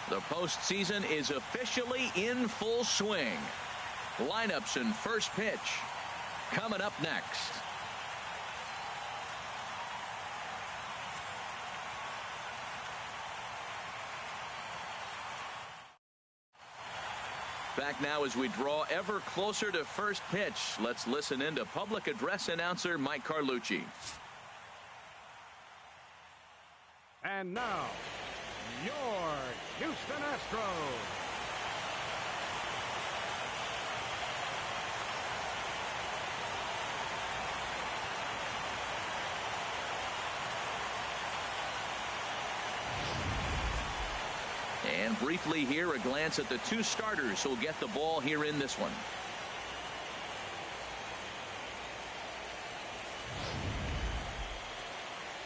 The postseason is officially in full swing. Lineups and first pitch coming up next. Back now as we draw ever closer to first pitch. Let's listen in to public address announcer Mike Carlucci. And now, your Houston Astros. And briefly here, a glance at the two starters who'll get the ball here in this one.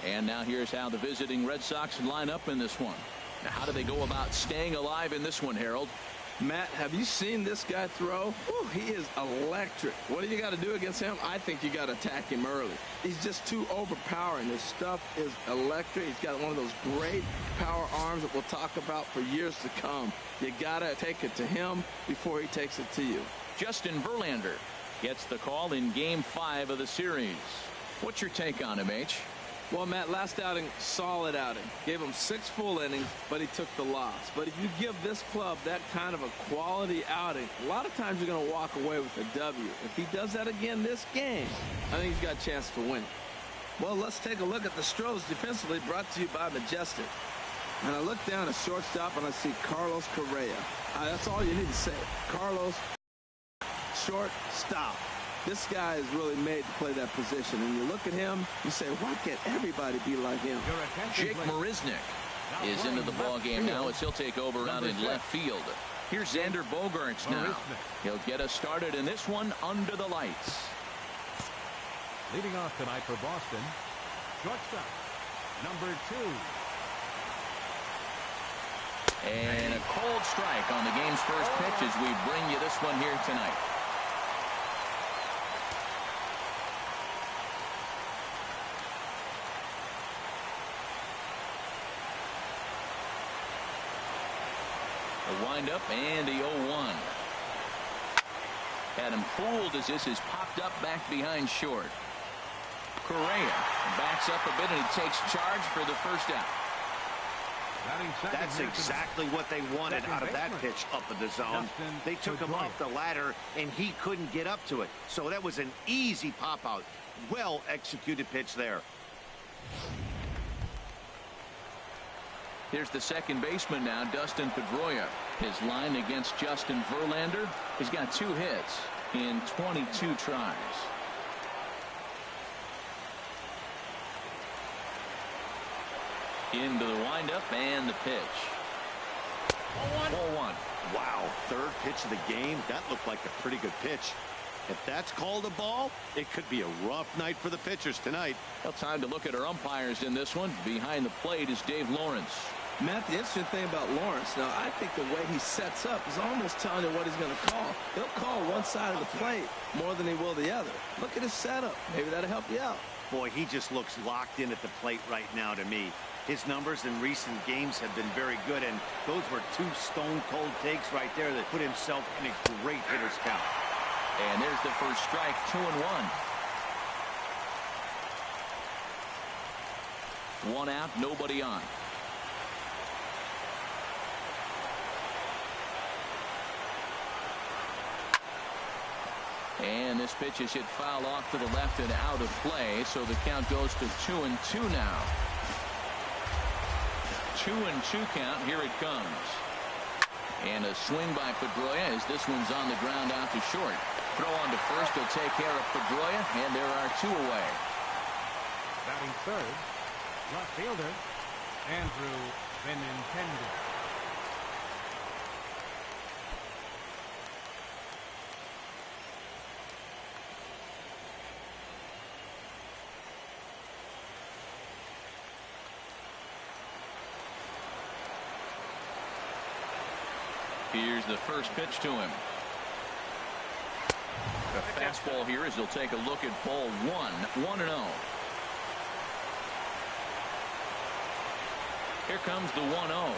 And now here's how the visiting Red Sox line up in this one. Now, how do they go about staying alive in this one, Harold? Matt, have you seen this guy throw? Whew, he is electric. What do you got to do against him? I think you got to attack him early. He's just too overpowering. His stuff is electric. He's got one of those great power arms that we'll talk about for years to come. You got to take it to him before he takes it to you. Justin Verlander gets the call in Game 5 of the series. What's your take on him, H? Well, Matt, last outing, solid outing. Gave him 6 full innings, but he took the loss. But if you give this club that kind of a quality outing, a lot of times you're going to walk away with a W. If he does that again this game, I think he's got a chance to win. Well, let's take a look at the Stros defensively, brought to you by Majestic. And I look down at shortstop, and I see Carlos Correa. That's all you need to say. Carlos, shortstop. This guy is really made to play that position. And you look at him, you say, why can't everybody be like him? Jake Marisnick is into the ball game now as he'll take over out in left field. Here's Xander Bogaerts now. He'll get us started in this one under the lights. Leading off tonight for Boston, shortstop, number 2. And a cold strike on the game's first pitch as we bring you this one here tonight. A windup and a 0-1. Had him fooled as this is popped up back behind short. Correa backs up a bit and he takes charge for the first out. That's exactly what they wanted out of that pitch up in the zone. They took him off the ladder and he couldn't get up to it. So that was an easy pop out. Well executed pitch there. Here's the second baseman now, Dustin Pedroia. His line against Justin Verlander. He's got 2 hits in 22 tries. Into the windup and the pitch. 4-1. Wow, third pitch of the game. That looked like a pretty good pitch. If that's called a ball, it could be a rough night for the pitchers tonight. Well, time to look at our umpires in this one. Behind the plate is Dave Lawrence. Matt, the interesting thing about Lawrence, now I think the way he sets up is almost telling you what he's going to call. He'll call one side of the plate more than he will the other. Look at his setup. Maybe that'll help you out. Boy, he just looks locked in at the plate right now to me. His numbers in recent games have been very good, and those were 2 stone-cold takes right there that put himself in a great hitter's count. And there's the first strike, 2-1. 1 out, nobody on. And this pitch is hit foul off to the left and out of play, so the count goes to 2-2 now. 2-2 count. Here it comes. And a swing by Pedroia as this one's on the ground out to short. Throw on to first will take care of Pedroia, and there are 2 away. Batting third, left fielder, Andrew Benintendi. Here's the first pitch to him. A fastball here as he'll take a look at ball 1, 1-0. Here comes the 1-0.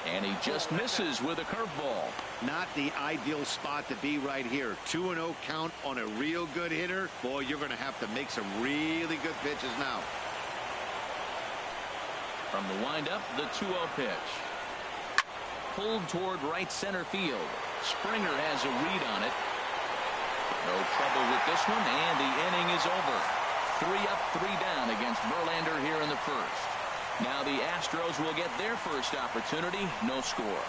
And he just misses with a curveball. Not the ideal spot to be right here. 2-0 count on a real good hitter. Boy, you're going to have to make some really good pitches now. From the windup, the 2-0 pitch. Pulled toward right center field. Springer has a read on it. No trouble with this one, and the inning is over. 3 up, 3 down against Verlander here in the first. Now the Astros will get their first opportunity. No score.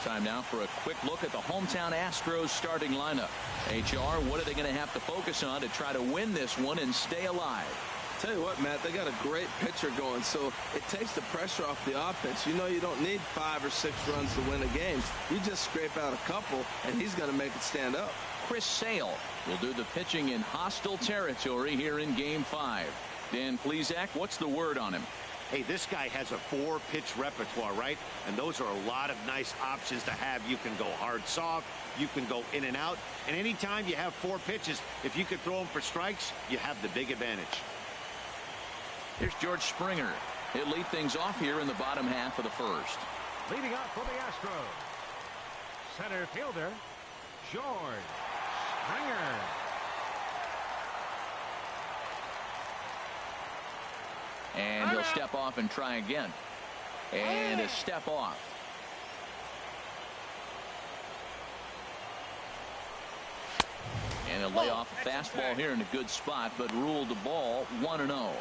Time now for a quick look at the hometown Astros starting lineup. HR, what are they going to have to focus on to try to win this one and stay alive? Tell you what, Matt, they got a great pitcher going, so it takes the pressure off the offense. You know you don't need 5 or 6 runs to win a game. You just scrape out a couple, and he's going to make it stand up. Chris Sale will do the pitching in hostile territory here in Game 5. Dan Plesac, what's the word on him? Hey, this guy has a 4-pitch repertoire, right? And those are a lot of nice options to have. You can go hard, soft. You can go in and out. And anytime you have 4 pitches, if you could throw them for strikes, you have the big advantage. Here's George Springer. He'll lead things off here in the bottom half of the first. Leading off for the Astros, center fielder, George Springer. And he'll step off and try again. And a step off. And he'll lay off a fastball here in a good spot, but ruled the ball 1-0.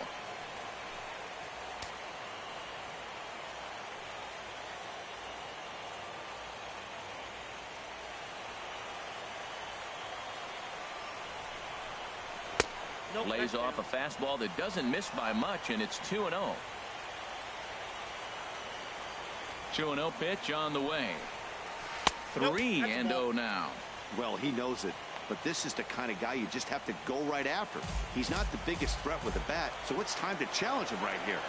Lays off a fastball that doesn't miss by much, and it's 2-0. 2-0 pitch on the way. 3-0 now. Well, he knows it, but this is the kind of guy you just have to go right after. He's not the biggest threat with the bat, so it's time to challenge him right here.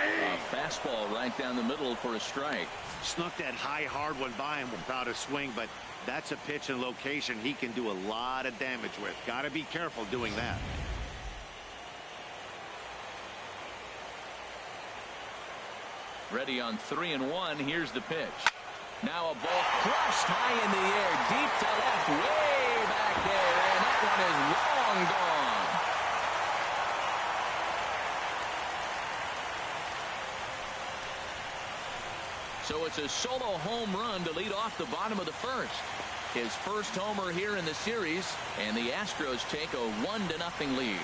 A fastball right down the middle for a strike. Snuck that high, hard one by him without a swing, but that's a pitch and location he can do a lot of damage with. Got to be careful doing that. Ready on 3-1. Here's the pitch. Now a ball crushed high in the air, deep to left, way back there, and that one is long gone. So it's a solo home run to lead off the bottom of the first. His first homer here in the series, and the Astros take a 1-0 lead.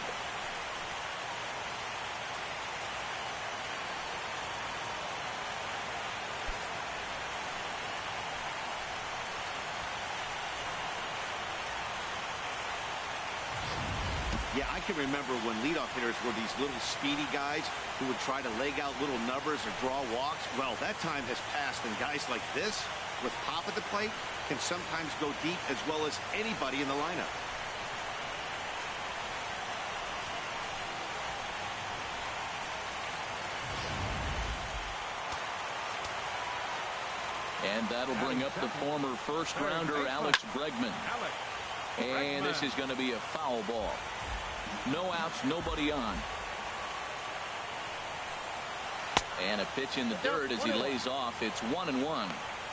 Yeah, I can remember when leadoff hitters were these little speedy guys who would try to leg out little numbers or draw walks. Well, that time has passed, and guys like this, with pop at the plate, can sometimes go deep as well as anybody in the lineup. And that'll bring up the former first-rounder Alex Bregman. And this is going to be a foul ball. No outs, nobody on. And a pitch in the dirt as he lays off. It's 1-1.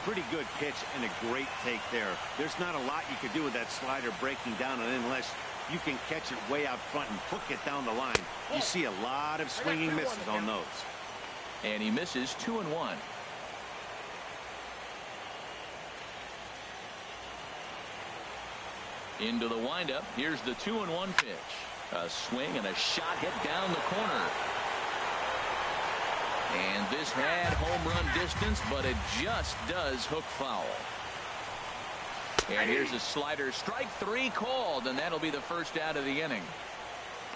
Pretty good pitch and a great take there. There's not a lot you can do with that slider breaking down unless you can catch it way out front and hook it down the line. You see a lot of swinging misses on those. And he misses 2-1. Into the windup. Here's the 2-1 pitch. A swing and a shot hit down the corner. And this had home run distance, but it just does hook foul. And here's a slider. Strike 3 called, and that'll be the first out of the inning.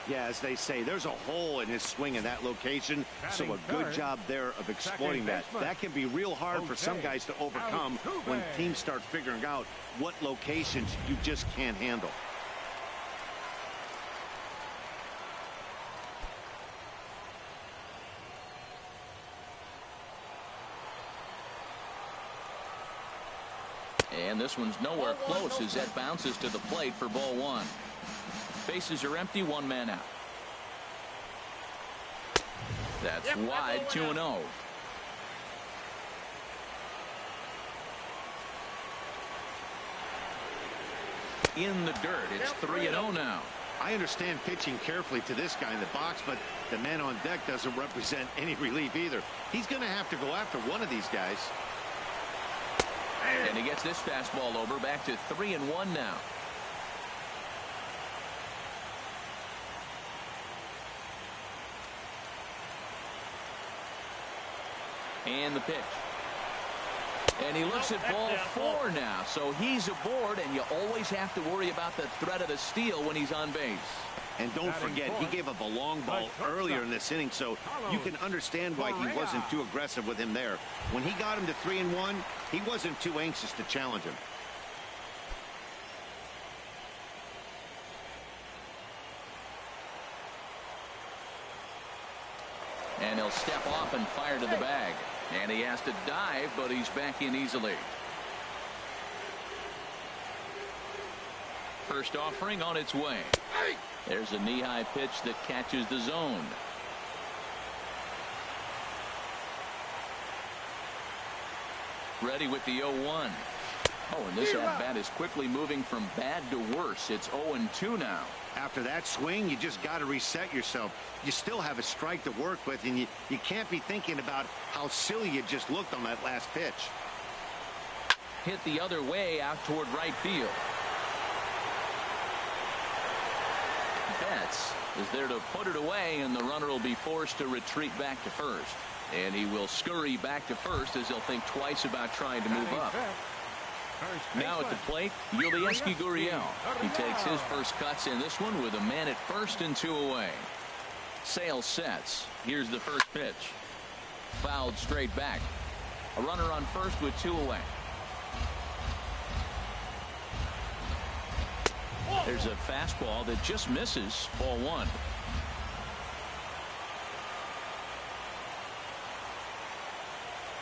Yeah, as they say, there's a hole in his swing in that location, so a good job there of exploiting that. That can be real hard for some guys to overcome when teams start figuring out what locations you just can't handle. And this one's nowhere close as that bounces to the plate for ball 1. Bases are empty, 1 man out. That's wide, 2-0. In the dirt, it's 3-0 now. I understand pitching carefully to this guy in the box, but the man on deck doesn't represent any relief either. He's going to have to go after one of these guys. And he gets this fastball over, back to 3-1 now. And the pitch. And he looks at ball 4 now, so he's aboard, and you always have to worry about the threat of the steal when he's on base. And don't forget, he gave up a long ball earlier in this inning, so you can understand why he wasn't too aggressive with him there. When he got him to 3-1, he wasn't too anxious to challenge him. And he'll step off and fire to the bag. And he has to dive, but he's back in easily. First offering on its way. There's a knee-high pitch that catches the zone. Ready with the 0-1. Oh, and this at-bat is quickly moving from bad to worse. It's 0-2 now. After that swing, you just got to reset yourself. You still have a strike to work with, and you can't be thinking about how silly you just looked on that last pitch. Hit the other way out toward right field. Betts is there to put it away, and the runner will be forced to retreat back to first. And he will scurry back to first as he'll think twice about trying to move up. Now at the plate, E-J-Abreu06's. He takes his first cuts in this one with a man at first and 2 away. Sale sets. Here's the first pitch. Fouled straight back. A runner on first with 2 away. There's a fastball that just misses. Ball 1.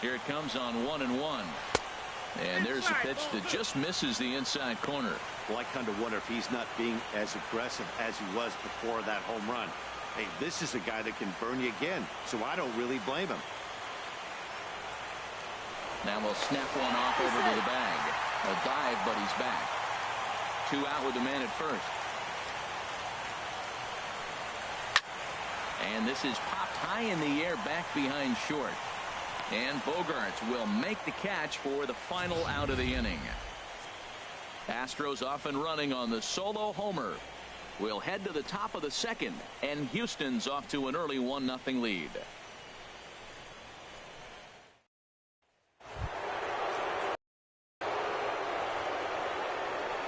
Here it comes on 1-1. And there's a pitch that just misses the inside corner. Well, I kind of wonder if he's not being as aggressive as he was before that home run. Hey, this is a guy that can burn you again, so I don't really blame him. Now we'll snap one off over to the bag. A dive, but he's back. 2 out with the man at first. And this is popped high in the air back behind short. And Bogaerts will make the catch for the final out of the inning. Astros off and running on the solo homer. We'll head to the top of the second, and Houston's off to an early 1-0 lead.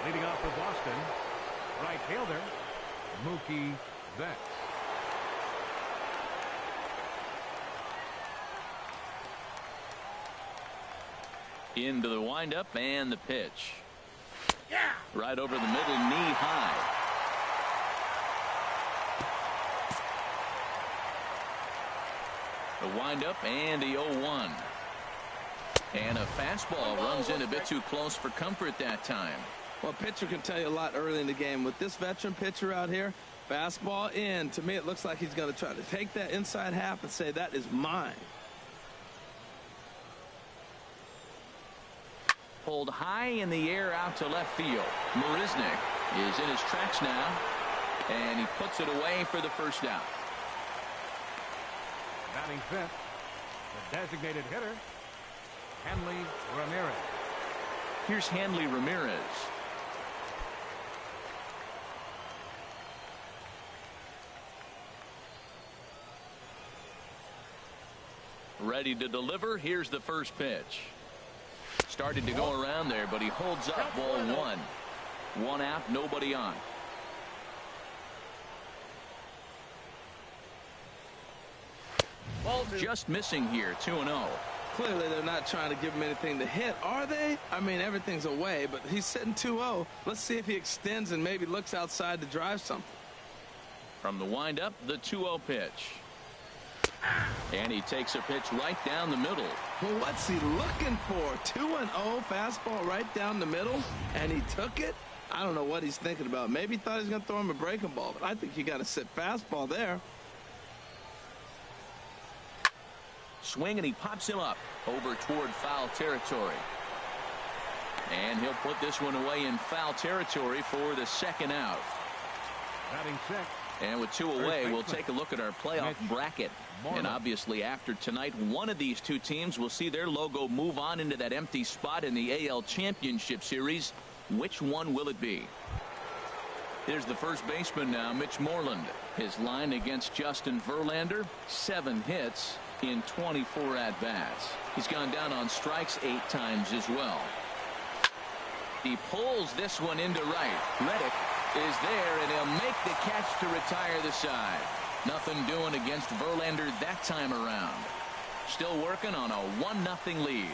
Leading off for Boston, right fielder, Mookie Betts. Into the windup and the pitch. Right over the middle, knee high. The windup and the 0-1. And a fastball runs in a bit too close for comfort that time. Well, a pitcher can tell you a lot early in the game. With this veteran pitcher out here, fastball in. To me, it looks like he's going to try to take that inside half and say, that is mine. Pulled high in the air out to left field. Marisnick is in his tracks now, and he puts it away for the first out. Batting fifth, the designated hitter, Hanley Ramirez. Here's Hanley Ramirez. Ready to deliver. Here's the first pitch. Started to go around there, but he holds up. Ball 1. 1 out, nobody on. Just missing here, 2-0. Clearly, they're not trying to give him anything to hit, are they? I mean, everything's away, but he's sitting 2-0. Let's see if he extends and maybe looks outside to drive something. From the windup, the 2-0 pitch. And he takes a pitch right down the middle. Well, what's he looking for? 2-0 fastball right down the middle, and he took it? I don't know what he's thinking about. Maybe he thought he was going to throw him a breaking ball, but I think you got to sit fastball there. swing, and he pops him up over toward foul territory. And he'll put this one away in foul territory for the second out. Batting six. And with 2 away, we'll take a look at our playoff bracket. And obviously, after tonight, one of these two teams will see their logo move on into that empty spot in the AL Championship Series. Which one will it be? Here's the first baseman now, Mitch Moreland. His line against Justin Verlander, 7 hits in 24 at-bats. He's gone down on strikes 8 times as well. He pulls this one into right. Reddick is there, and he'll make the catch to retire the side. Nothing doing against Verlander that time around. Still working on a 1-0 lead.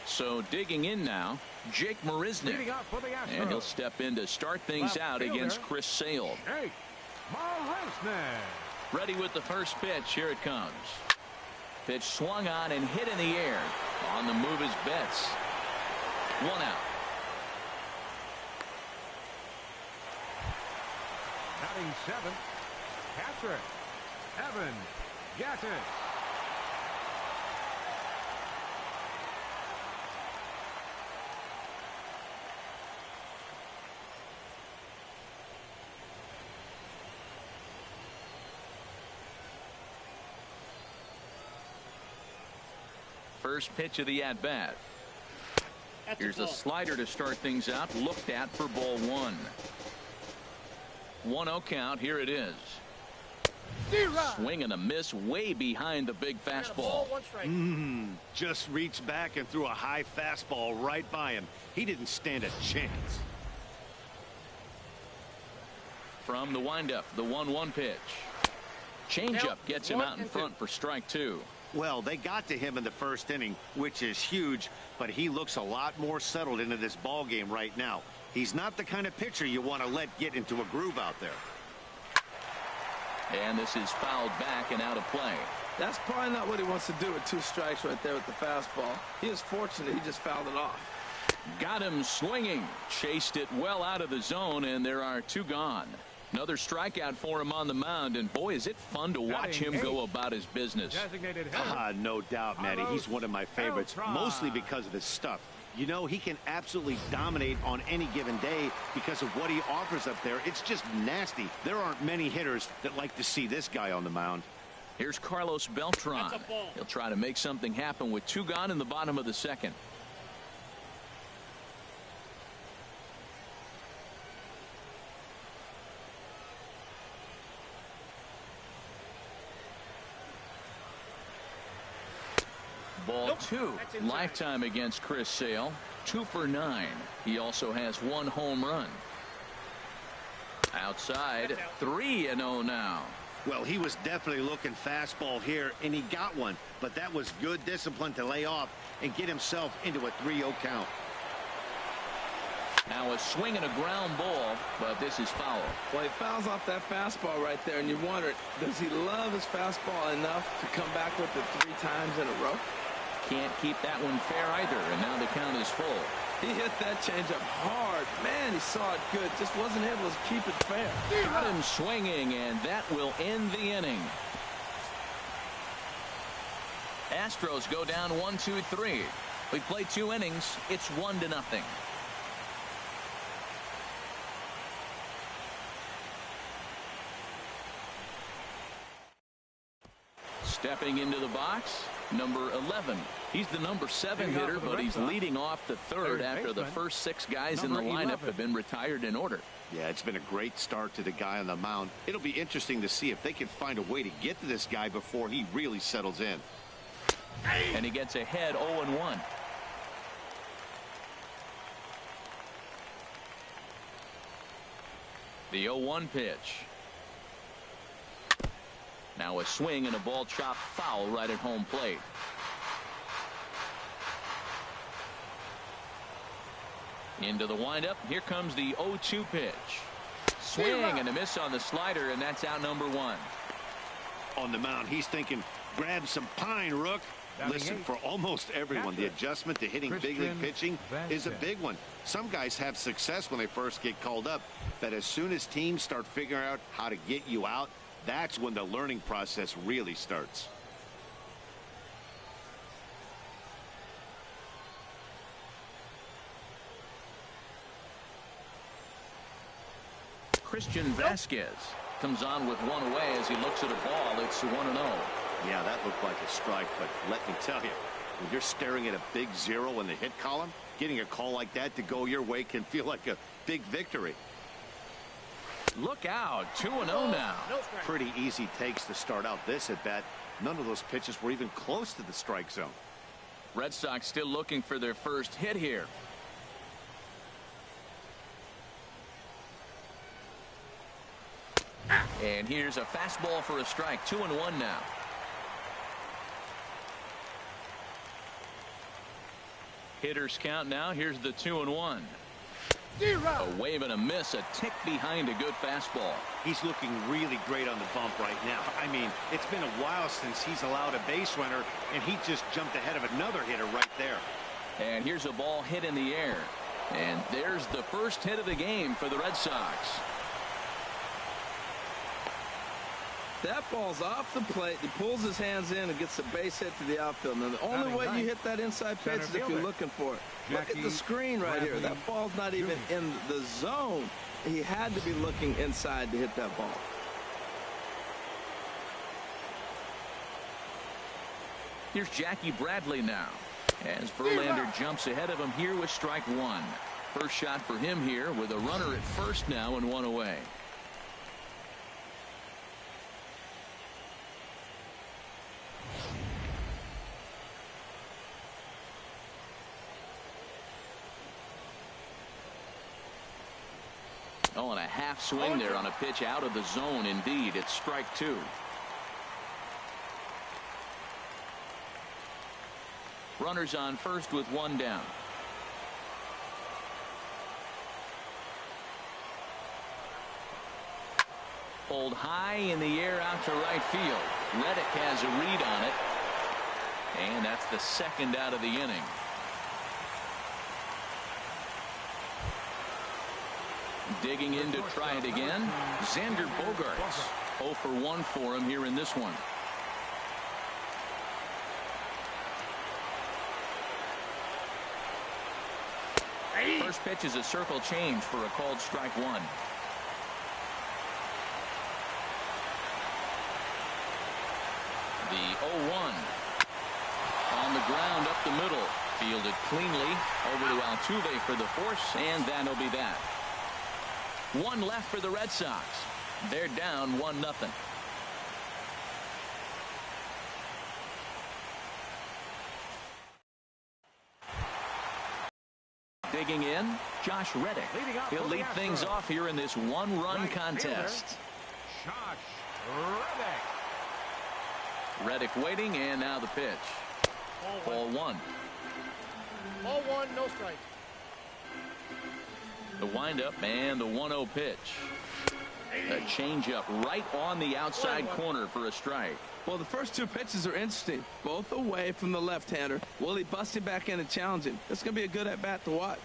So digging in now, Jake Marisnick. And he'll step in to start things out against Chris Sale. Ready with the first pitch. Here it comes. Pitch swung on and hit in the air. On the move is Betts. 1 out. Batting 7th, catcher, Evan Gattis. First pitch of the at-bat. Here's a slider to start things out. Looked at for ball 1. 1-0 count. Here it is. Swing and a miss way behind the big fastball. Just reached back and threw a high fastball right by him. He didn't stand a chance. From the windup, the 1-1 pitch. Changeup gets him out in front for strike 2. Well, they got to him in the first inning, which is huge, but he looks a lot more settled into this ball game right now. He's not the kind of pitcher you want to let get into a groove out there. And this is fouled back and out of play. That's probably not what he wants to do with 2 strikes right there with the fastball. He is fortunate he just fouled it off. Got him swinging. Chased it well out of the zone, and there are 2 gone. Another strikeout for him on the mound, and boy, is it fun to watch him go about his business. No doubt, Matty. He's one of my favorites, mostly because of his stuff. You know, he can absolutely dominate on any given day because of what he offers up there. It's just nasty. There aren't many hitters that like to see this guy on the mound. Here's Carlos Beltran. He'll try to make something happen with 2 gone in the bottom of the second. Ball 2. Lifetime against Chris Sale. 2 for 9. He also has 1 home run. Outside, 3-0 now. Well, he was definitely looking fastball here, and he got one. But that was good discipline to lay off and get himself into a 3-0 count. Now a swing and a ground ball, but this is foul. Well, he fouls off that fastball right there, and you wonder, does he love his fastball enough to come back with it 3 times in a row? Can't keep that one fair either, and now the count is full. He hit that changeup hard. Man, he saw it good. Just wasn't able to keep it fair. Got him swinging, and that will end the inning. Astros go down 1-2-3. We play 2 innings. It's 1-0. Stepping into the box, number 11. He's the number 7 hitter, but he's leading off the third after the first 6 guys in the lineup have been retired in order. Yeah, it's been a great start to the guy on the mound. It'll be interesting to see if they can find a way to get to this guy before he really settles in. And he gets ahead 0-1. The 0-1 pitch. Now a swing and a ball chopped foul right at home plate. Into the windup. Here comes the 0-2 pitch. Swing and a miss on the slider, and that's out number 1. On the mound, he's thinking, grab some pine, Rook. Listen, for almost everyone, the adjustment to hitting big league pitching is a big one. Some guys have success when they first get called up, but as soon as teams start figuring out how to get you out, that's when the learning process really starts. Christian Vasquez comes on with one away as he looks at a ball. It's 1-0. Yeah, that looked like a strike, but let me tell you, when you're staring at a big 0 in the hit column, getting a call like that to go your way can feel like a big victory. Look out, 2-0 now. Pretty easy takes to start out this at bat. None of those pitches were even close to the strike zone. Red Sox still looking for their first hit here. And here's a fastball for a strike. 2-1 now. Hitters count now. Here's the 2-1. A wave and a miss, a tick behind a good fastball. He's looking really great on the bump right now. I mean, it's been a while since he's allowed a base runner, and he just jumped ahead of another hitter right there. And here's a ball hit in the air. And there's the first hit of the game for the Red Sox. That ball's off the plate. He pulls his hands in and gets a base hit to the outfield. And the only way you hit that inside pitch is if you're looking for it. Look at the screen right here. That ball's not even in the zone. He had to be looking inside to hit that ball. Here's Jackie Bradley now, as Verlander jumps ahead of him here with strike one. First shot for him here with a runner at first now and one away. Oh, and a half swing there on a pitch out of the zone. Indeed, it's strike two. Runners on first with one down. Pulled high in the air out to right field. Reddick has a read on it. And that's the second out of the inning. Digging in to try it again, Xander Bogaerts. 0 for 1 for him here in this one. First pitch is a circle change for a called strike one. The 0-1 on the ground up the middle, fielded cleanly over to Altuve for the force, and that'll be that. One left for the Red Sox. They're down 1-0. Digging in, Josh Reddick. He'll lead things off here in this one-run contest. Josh Reddick. Reddick waiting, and now the pitch. Ball one. Ball one, no strike. The windup and the 1-0 pitch. A changeup right on the outside corner for a strike. Well, the first two pitches are interesting. Both away from the left-hander. Will he bust him back in and challenge him? It's going to be a good at-bat to watch.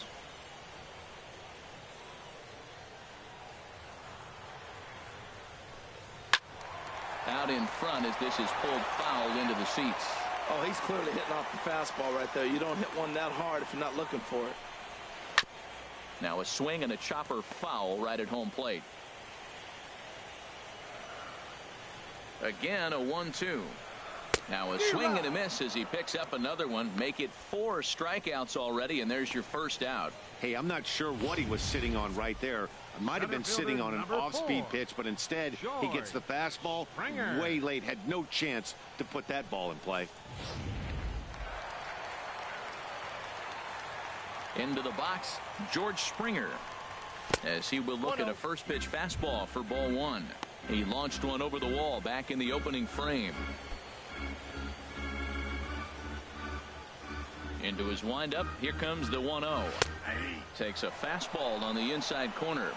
Out in front as this is pulled foul into the seats. Oh, he's clearly hitting off the fastball right there. You don't hit one that hard if you're not looking for it. Now a swing and a chopper foul right at home plate. Again a 1-2. Now a swing and a miss as he picks up another one. Make it 4 strikeouts already, and there's your first out. Hey, I'm not sure what he was sitting on right there. It might have been sitting on an off-speed pitch, but instead he gets the fastball way late. Had no chance to put that ball in play. Into the box, George Springer, as he will look at a first pitch fastball for ball one. He launched one over the wall back in the opening frame. Into his windup, here comes the 1-0. Takes a fastball on the inside corner.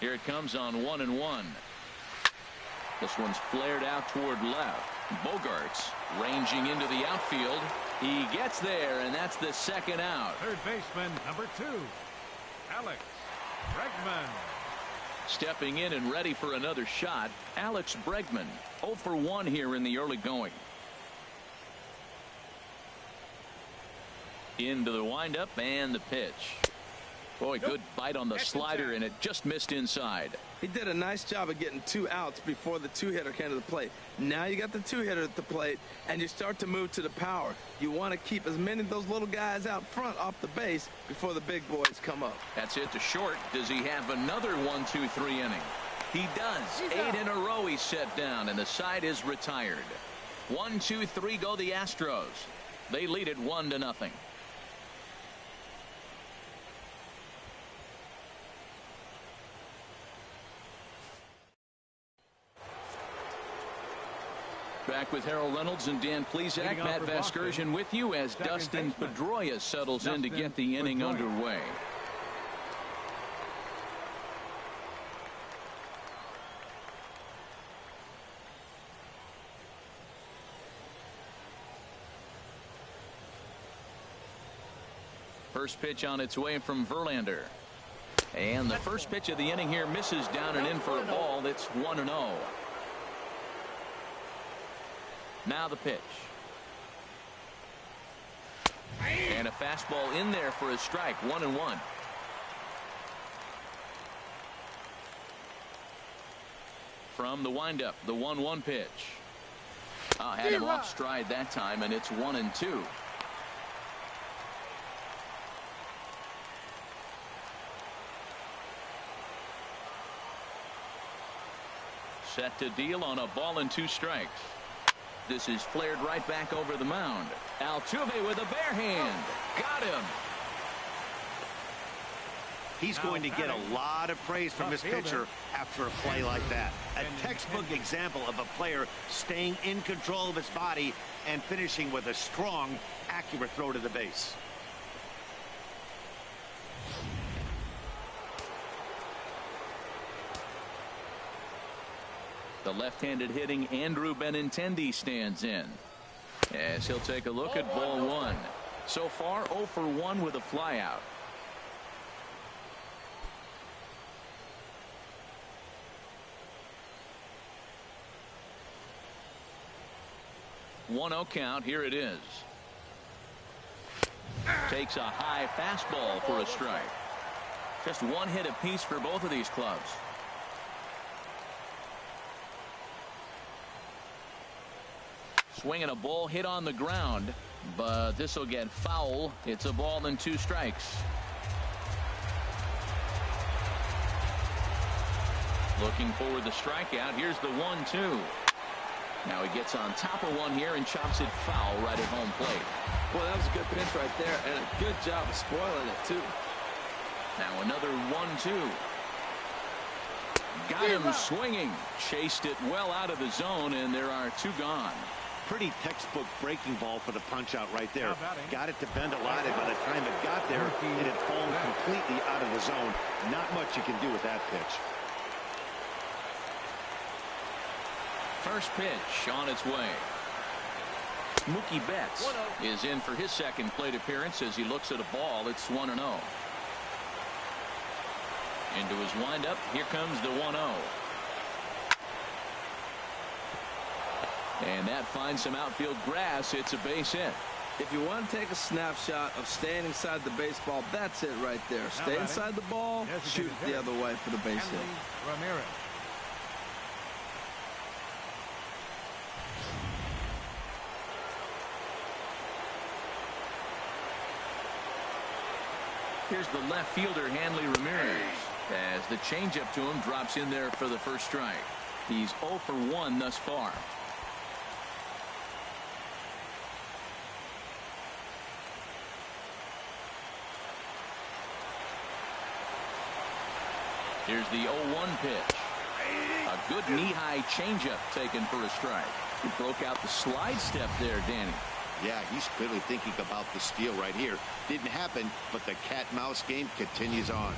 Here it comes on 1-1. This one's flared out toward left. Bogarts ranging into the outfield. He gets there, and that's the second out. Third baseman, number 2, Alex Bregman. Stepping in and ready for another shot, Alex Bregman. 0 for 1 here in the early going. Into the windup and the pitch. Boy, good bite on the slider, and it just missed inside. He did a nice job of getting 2 outs before the 2-hitter came to the plate. Now you got the 2-hitter at the plate, and you start to move to the power. You want to keep as many of those little guys out front off the base before the big boys come up. That's it to short. Does he have another 1-2-3 inning? He does. 8 in a row he's set down, and the side is retired. 1-2-3 go the Astros. They lead it 1-0. Back with Harold Reynolds and Dan Plesac. Matt Vasgersian with you as Dustin Pedroia settles in to get the inning underway. First pitch on its way from Verlander. And the first pitch of the inning here misses down and in for a ball. That's 1-0. Now the pitch. And a fastball in there for a strike. 1-1. From the windup, the 1-1 pitch. Had him off stride that time, and it's 1-2. Set to deal on a ball and 2 strikes. This is flared right back over the mound. Altuve with a bare hand. Got him. He's going to get a lot of praise from his pitcher after a play like that. A textbook example of a player staying in control of his body and finishing with a strong, accurate throw to the base. The left-handed hitting Andrew Benintendi stands in as he'll take a look at ball 1. So far 0 for 1 with a flyout. One 1-0 count. Here it is. Takes a high fastball for a strike. Just 1 hit apiece for both of these clubs. Swinging a ball hit on the ground, but this will get foul. It's a ball and 2 strikes. Looking for the strikeout. Here's the 1-2. Now he gets on top of one here and chops it foul right at home plate. Boy, that was a good pitch right there, and a good job of spoiling it too. Now another 1-2. Got him swinging. Chased it well out of the zone, and there are 2 gone. Pretty textbook breaking ball for the punch out right there. Got it to bend a lot, and by the time it got there, it had fallen completely out of the zone. Not much you can do with that pitch. First pitch on its way. Mookie Betts is in for his second plate appearance as he looks at a ball. It's 1-0. Into his windup. Here comes the 1-0. And that finds some outfield grass. It's a base hit. If you want to take a snapshot of staying inside the baseball, that's it right there. Stay inside the ball, shoot it the other way for the base hit. Ramirez. Here's the left fielder, Hanley Ramirez, as the changeup to him drops in there for the first strike. He's 0 for 1 thus far. Here's the 0-1 pitch. A good knee-high changeup taken for a strike. He broke out the slide step there, Danny. Yeah, he's clearly thinking about the steal right here. Didn't happen, but the cat-mouse game continues on.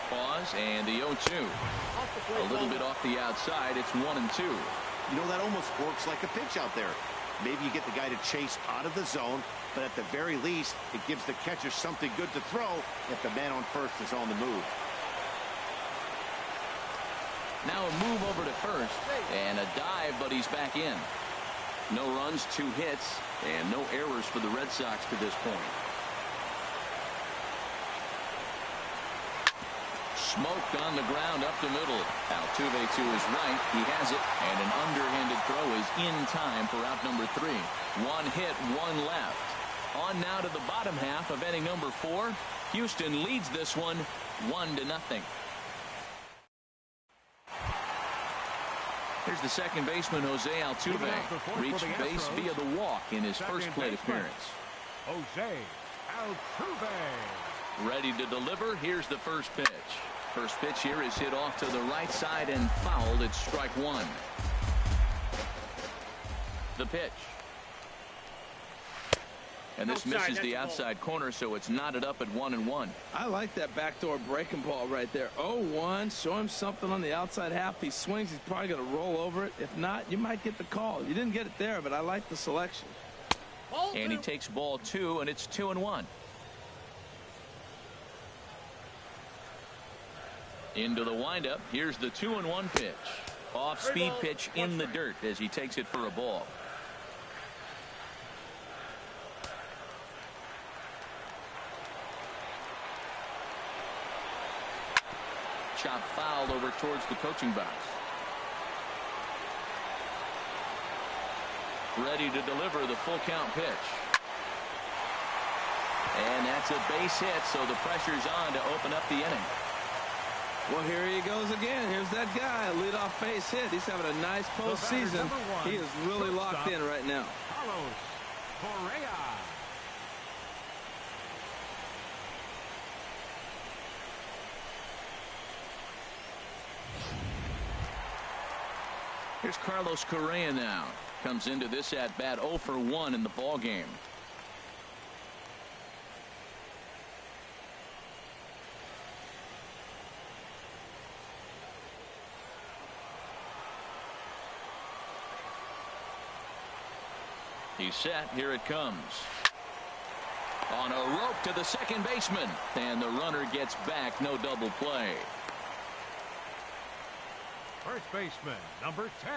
pause and the 0-2. A little bit off the outside. It's 1-2. You know, that almost works like a pitch out there. Maybe you get the guy to chase out of the zone, but at the very least, it gives the catcher something good to throw if the man on first is on the move. Now a move over to first and a dive, but he's back in. No runs, 2 hits, and no errors for the Red Sox to this point. Smoked on the ground up the middle. Altuve to his right. He has it, and an underhanded throw is in time for out number 3. 1 hit, 1 left. On now to the bottom half of inning number 4. Houston leads this one 1-0. Here's the second baseman, Jose Altuve. Reached base via the walk in his first plate appearance. Jose Altuve. Ready to deliver. Here's the first pitch. First pitch here is hit off to the right side and fouled. It's strike 1. The pitch. And this misses the outside corner, so it's knotted up at 1-1. I like that backdoor breaking ball right there. 0-1. Show him something on the outside half. He swings. He's probably going to roll over it. If not, you might get the call. You didn't get it there, but I like the selection. And he takes ball 2, and it's 2-1. Into the windup. Here's the 2-1 pitch. Off speed pitch in the dirt as he takes it for a ball. Chop fouled over towards the coaching box. Ready to deliver the full count pitch. And that's a base hit, so the pressure's on to open up the inning. Well, here he goes again. Here's that guy, leadoff base hit. He's having a nice postseason. He is really locked in right now. Carlos Correa. Here's Carlos Correa now. Comes into this at bat 0 for 1 in the ball game. He's set. Here it comes. On a rope to the second baseman. And the runner gets back. No double play. First baseman, number 10,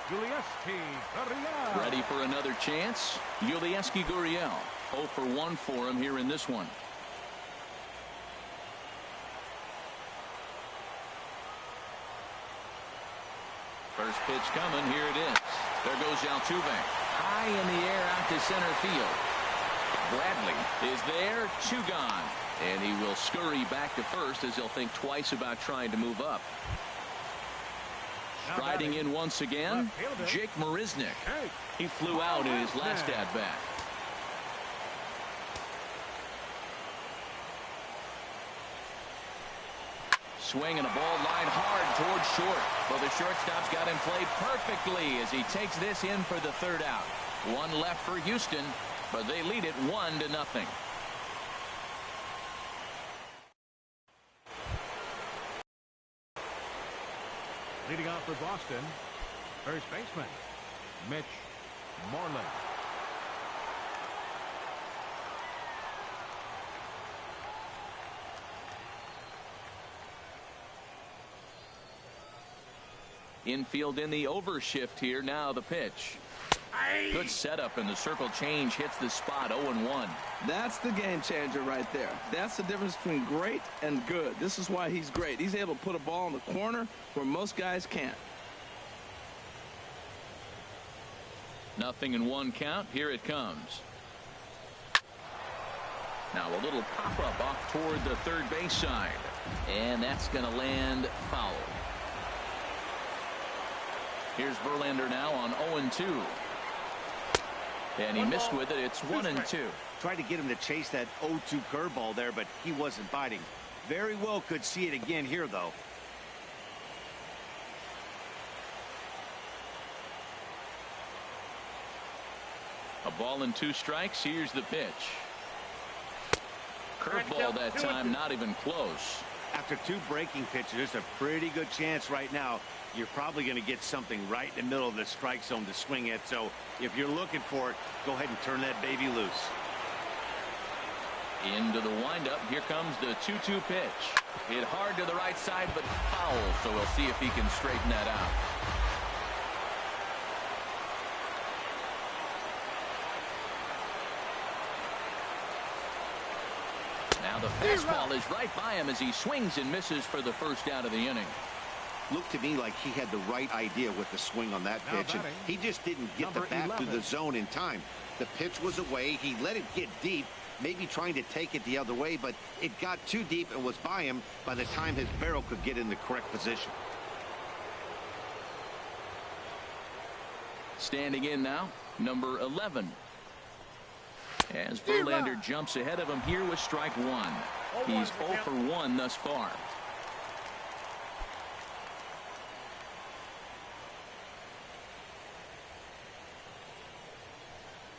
Yulieski Gurriel. Ready for another chance. Yulieski Gurriel. 0 for 1 for him here in this one. First pitch coming. Here it is. There goes Altuve. High in the air out to center field. Bradley is there. 2 gone. And he will scurry back to first as he'll think twice about trying to move up. Striding in once again, Jake Marisnick. He flew out in his last at-bat. Swing and a ball lined hard towards short. Well, the shortstop's got him played perfectly as he takes this in for the 3rd out. 1 left for Houston, but they lead it 1-0. Leading off for Boston, first baseman, Mitch Moreland. Infield in the overshift here. Now the pitch. Good setup, and the circle change hits the spot. 0-1. That's the game changer right there. That's the difference between great and good. This is why he's great. He's able to put a ball in the corner where most guys can't. 0-1 count. Here it comes. Now a little pop-up off toward the third base side. And that's going to land foul. Here's Verlander now on 0-2. And he missed with it. It's 1-2. Tried to get him to chase that 0-2 curveball there, but he wasn't biting. Very well could see it again here, though. A ball and 2 strikes. Here's the pitch. Curveball that time, not even close. After 2 breaking pitches, there's a pretty good chance right now you're probably going to get something right in the middle of the strike zone to swing at. So if you're looking for it, go ahead and turn that baby loose. Into the windup. Here comes the 2-2 pitch. Hit hard to the right side, but foul. So we'll see if he can straighten that out. Now the fastball is right by him as he swings and misses for the first out of the inning. Looked to me like he had the right idea with the swing on that pitch, and he just didn't get the bat through the zone in time. The pitch was away. He let it get deep, maybe trying to take it the other way, but it got too deep and was by him by the time his barrel could get in the correct position. Standing in now, number 11. As Verlander jumps ahead of him here with strike 1. He's 0 for 1 thus far.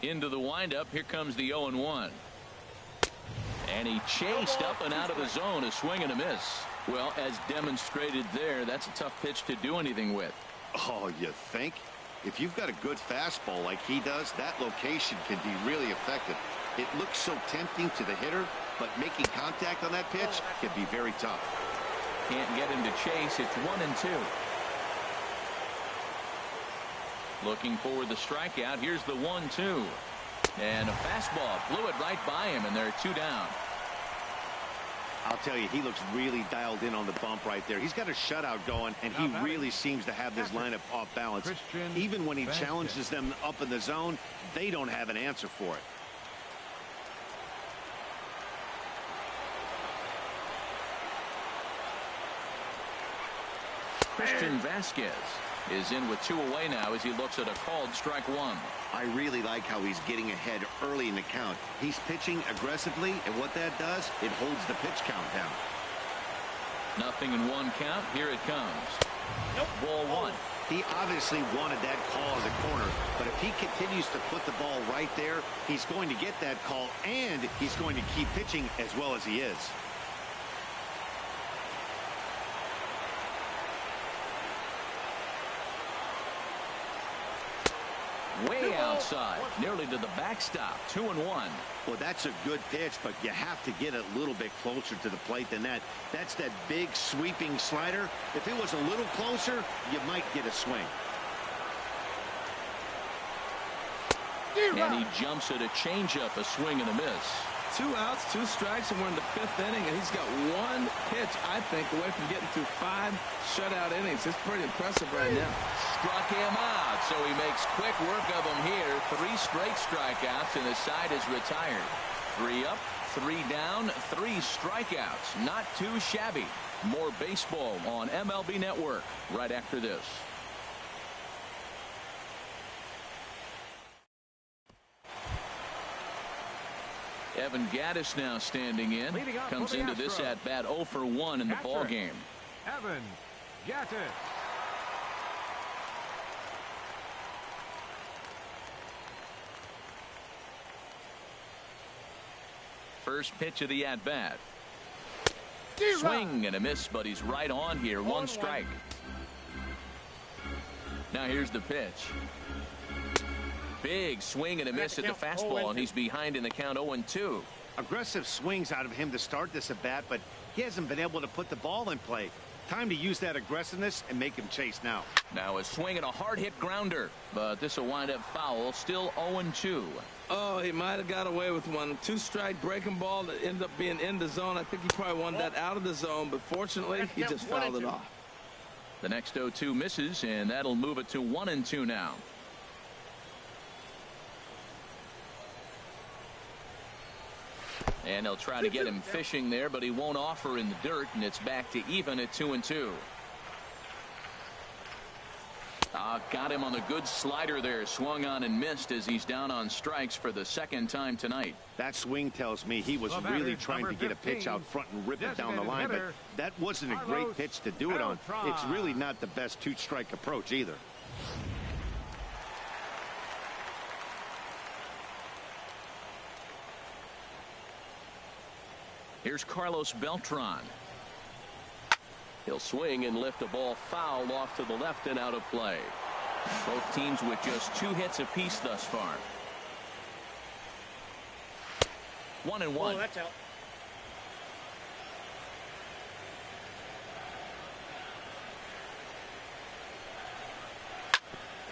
Into the windup. Here comes the 0-1. And he chased up and out of the zone. A swing and a miss. Well, as demonstrated there, that's a tough pitch to do anything with. Oh, you think? If you've got a good fastball like he does, that location can be really effective. It looks so tempting to the hitter, but making contact on that pitch can be very tough. Can't get him to chase. It's 1-2. Looking for the strikeout. Here's the 1-2. And a fastball blew it right by him, and they're 2 down. I'll tell you, he looks really dialed in on the bump right there. He's got a shutout going, and he really seems to have this lineup off balance. Even when he challenges them up in the zone, they don't have an answer for it. Christian Vasquez is in with 2 away now as he looks at a called strike 1. I really like how he's getting ahead early in the count. He's pitching aggressively, and what that does, it holds the pitch count down. 0-1 count. Here it comes. Ball 1. He obviously wanted that call in the corner, but if he continues to put the ball right there, he's going to get that call, and he's going to keep pitching as well as he is. Way outside, nearly to the backstop. 2-1. Well, that's a good pitch, but you have to get a little bit closer to the plate than that. That's that big sweeping slider. If it was a little closer, you might get a swing. And he jumps at a changeup, a swing and a miss. 2 outs, 2 strikes, and we're in the 5th inning, and he's got 1 pitch, I think, away from getting through 5 shutout innings. It's pretty impressive right now. Struck him out, so he makes quick work of him here. 3 straight strikeouts, and the side is retired. 3 up, 3 down, 3 strikeouts. Not too shabby. More baseball on MLB Network right after this. Evan Gattis now standing in. Comes into this at bat 0 for 1 in the ball game. Evan Gattis. First pitch of the at bat. Swing and a miss, but he's right on here. 1 strike. Now here's the pitch. Big swing and a miss at the fastball, and he's behind in the count 0-2. Aggressive swings out of him to start this at bat, but he hasn't been able to put the ball in play. Time to use that aggressiveness and make him chase now. Now a swing and a hard hit grounder, but this will wind up foul. Still 0-2. Oh, he might have got away with 1. 2-strike breaking ball that ended up being in the zone. I think he probably wanted that out of the zone, but fortunately he just fouled it off. The next 0-2 misses, and that'll move it to 1-2 now. And they'll try to get him fishing there, but he won't offer in the dirt, and it's back to even at 2-2. Got him on the good slider there. Swung on and missed as he's down on strikes for the 2nd time tonight. That swing tells me he was really trying to get a pitch out front and rip it down the line, but that wasn't a great pitch to do it on. It's really not the best 2-strike approach either. Here's Carlos Beltran. He'll swing and lift a ball foul off to the left and out of play. Both teams with just 2 hits apiece thus far. 1-1. Oh, that's out.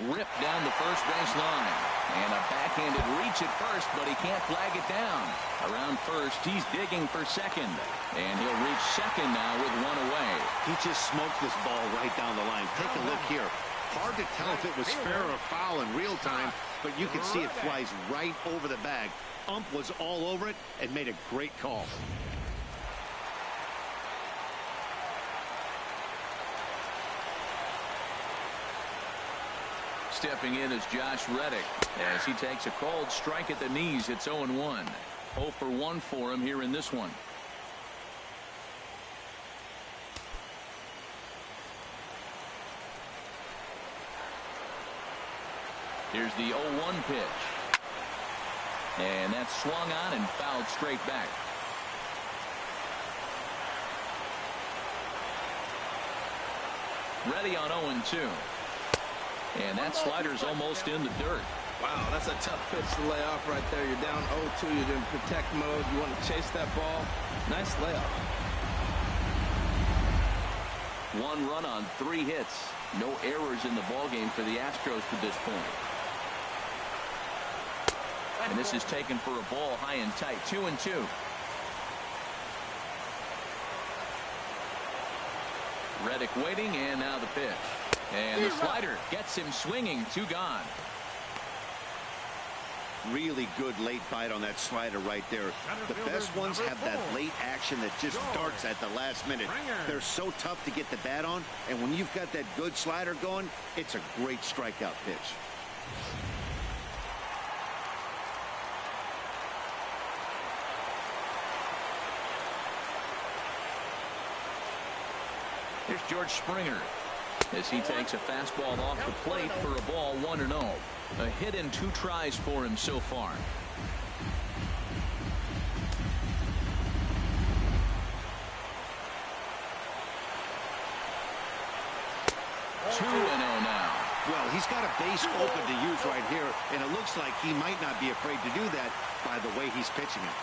Ripped down the first base line. And a backhanded reach at first, but he can't flag it down. Around first, he's digging for second. And he'll reach second now with 1 away. He just smoked this ball right down the line. Take a look here. Hard to tell if it was fair or foul in real time, but you can see it flies right over the bag. Ump was all over it and made a great call. Stepping in is Josh Reddick as he takes a cold strike at the knees. It's 0-1. 0 for 1 for him here in this one. Here's the 0-1 pitch. And that's swung on and fouled straight back. Ready on 0-2. And that slider's almost in the dirt. Wow, that's a tough pitch to lay off right there. You're down 0-2. You're in protect mode. You want to chase that ball. Nice layoff. 1 run on 3 hits. No errors in the ballgame for the Astros to this point. And this is taken for a ball high and tight. 2-2. Reddick waiting, and now the pitch. And the slider gets him swinging. 2 gone. Really good late bite on that slider right there. The best ones have that late action that just darts at the last minute. They're so tough to get the bat on, and when you've got that good slider going, it's a great strikeout pitch. Here's George Springer as he takes a fastball off the plate for a ball 1-0. A hit in 2 tries for him so far. 2-0 now. Well, he's got a base open to use right here, and it looks like he might not be afraid to do that by the way he's pitching it.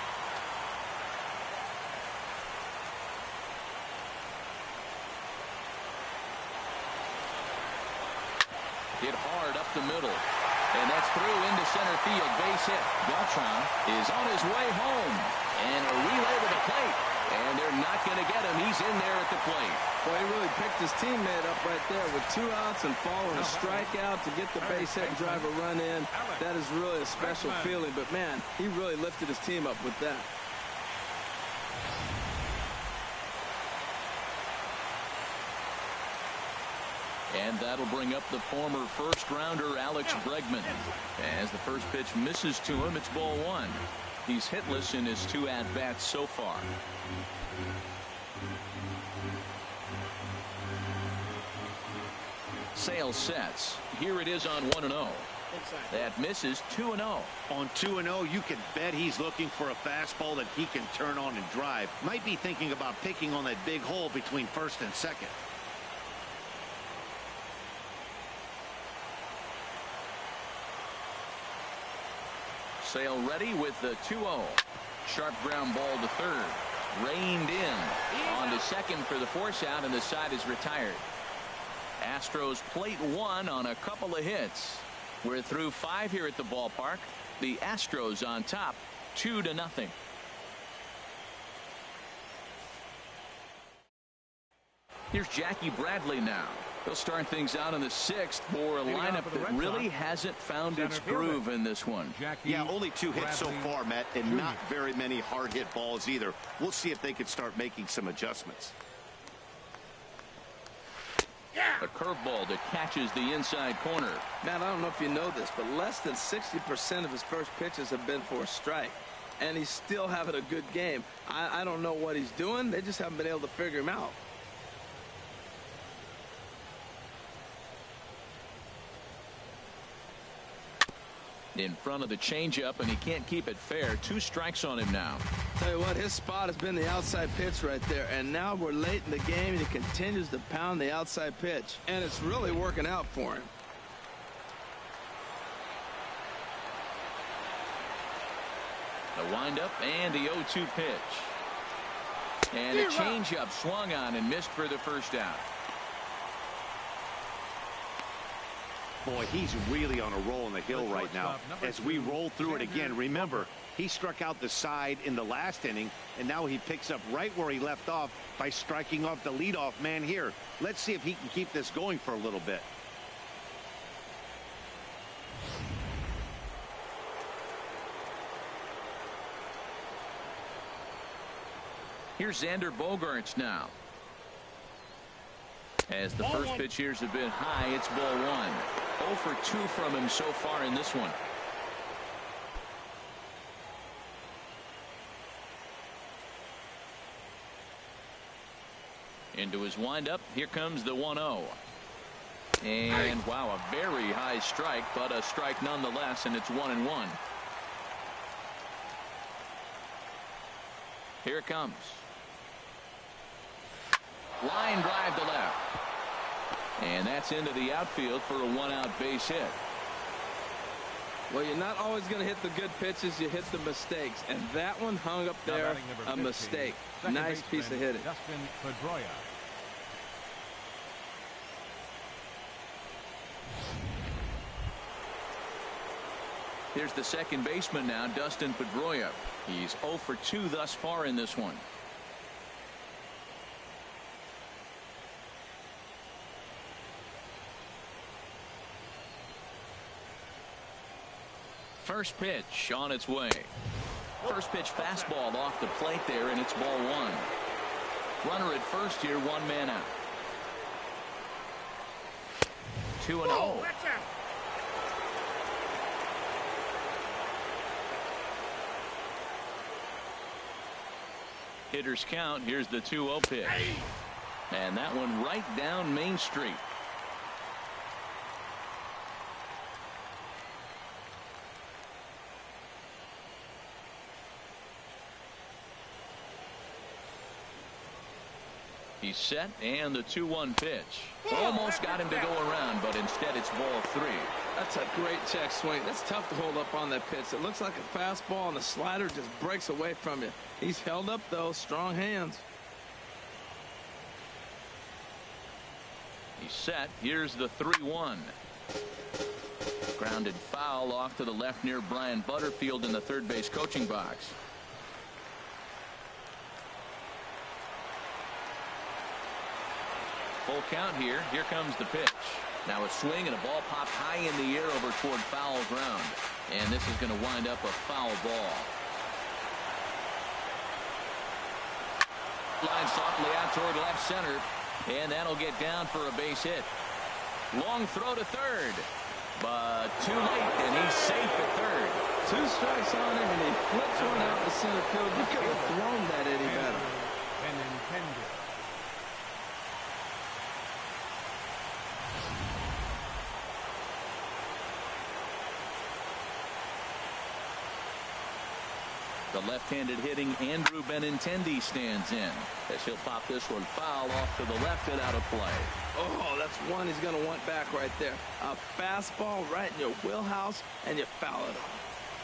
Hit hard up the middle. And that's through into center field. Base hit. Beltran is on his way home. And a relay to the plate. And they're not going to get him. He's in there at the plate. Boy, he really picked his teammate up right there with 2 outs and following a strikeout to get the base hit and drive a run in. That is really a special feeling. But, man, he really lifted his team up with that. And that'll bring up the former first-rounder Alex Bregman. As the first pitch misses to him, it's ball 1. He's hitless in his 2 at-bats so far. Sale sets. Here it is on 1-0. That misses. 2-0. On 2-0, you can bet he's looking for a fastball that he can turn on and drive. Might be thinking about picking on that big hole between first and second. Sale ready with the 2-0. Sharp ground ball to third. Reined in. On to second for the force out, and the side is retired. Astros plate 1 on a couple of hits. We're through 5 here at the ballpark. The Astros on top, 2-0. Here's Jackie Bradley now. He'll start things out in the 6th for a lineup that really hasn't found its groove in this one. Yeah, only 2 hits so far, Matt, and not very many hard hit balls either. We'll see if they can start making some adjustments. A curveball that catches the inside corner. Matt, I don't know if you know this, but less than 60% of his first pitches have been for a strike. And he's still having a good game. I don't know what he's doing. They just haven't been able to figure him out. In front of the changeup, and he can't keep it fair. 2 strikes on him now. Tell you what, his spot has been the outside pitch right there, and now we're late in the game, and he continues to pound the outside pitch, and it's really working out for him. The windup and the 0-2 pitch. And a changeup swung on and missed for the first out. Boy, he's really on a roll in the hill right now. As we roll through it again, remember, he struck out the side in the last inning, and now he picks up right where he left off by striking off the leadoff man here. Let's see if he can keep this going for a little bit. Here's Xander Bogaerts now. As the first pitch here's a bit high, it's ball 1. 0 for 2 from him so far in this one. Into his windup. Here comes the 1-0. And wow, a very high strike, but a strike nonetheless, and it's 1-1. Here it comes. Line drive to left. And that's into the outfield for a 1-out base hit. Well, you're not always going to hit the good pitches. You hit the mistakes. And that one hung up there, a mistake. Nice piece of hitting. Dustin Pedroia. Here's the second baseman now, Dustin Pedroia. He's 0 for 2 thus far in this one. First pitch on its way. First pitch fastball off the plate there, and it's ball 1. Runner at first here, 1 man out. 2-0. Hitters count. Here's the 2-0 pitch. And that one right down Main Street. He's set, and the 2-1 pitch. Almost got him to go around, but instead it's ball 3. That's a great check swing. That's tough to hold up on that pitch. It looks like a fastball, and the slider just breaks away from you. He's held up, though. Strong hands. He's set. Here's the 3-1. Grounded foul off to the left near Brian Butterfield in the third base coaching box. Full count here. Here comes the pitch. Now a swing and a ball popped high in the air over toward foul ground. And this is going to wind up a foul ball. Line softly out toward left center. And that'll get down for a base hit. Long throw to third. But too late, and he's safe at third. 2 strikes on him, and he flips one out to center field. You could have thrown that any better. The left-handed hitting Andrew Benintendi stands in as he'll pop this one foul off to the left and out of play. Oh, that's one he's going to want back right there. A fastball right in your wheelhouse, and you foul it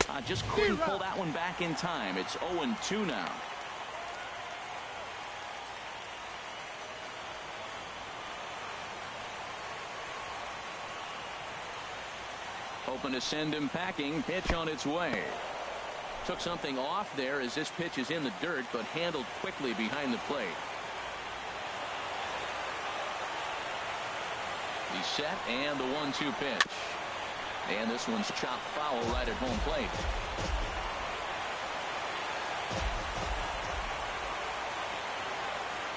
off. Just couldn't pull that one back in time. It's 0-2 now. Hoping to send him packing. Pitch on its way. Took something off there as this pitch is in the dirt, but handled quickly behind the plate. He's set, and the 1-2 pitch. And this one's chopped foul right at home plate.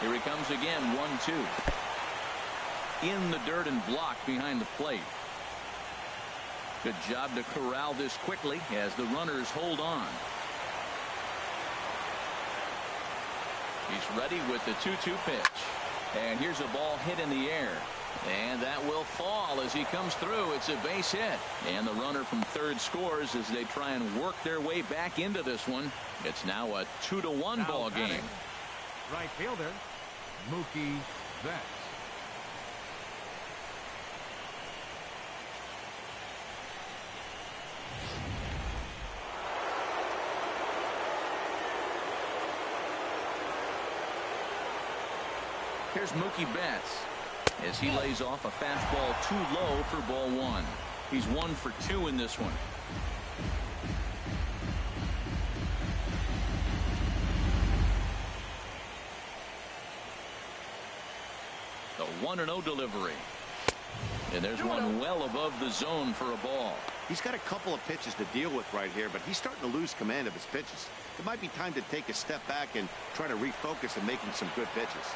Here he comes again, 1-2. In the dirt and blocked behind the plate. Good job to corral this quickly as the runners hold on. He's ready with the 2-2 pitch. And here's a ball hit in the air. And that will fall as he comes through. It's a base hit. And the runner from third scores as they try and work their way back into this one. It's now a 2-1 ball game. Right fielder, Mookie Betts. Here's Mookie Betts as he lays off a fastball too low for ball one. He's 1 for 2 in this one. The 1-0 delivery. And there's one well above the zone for a ball. He's got a couple of pitches to deal with right here, but he's starting to lose command of his pitches. It might be time to take a step back and try to refocus on making some good pitches.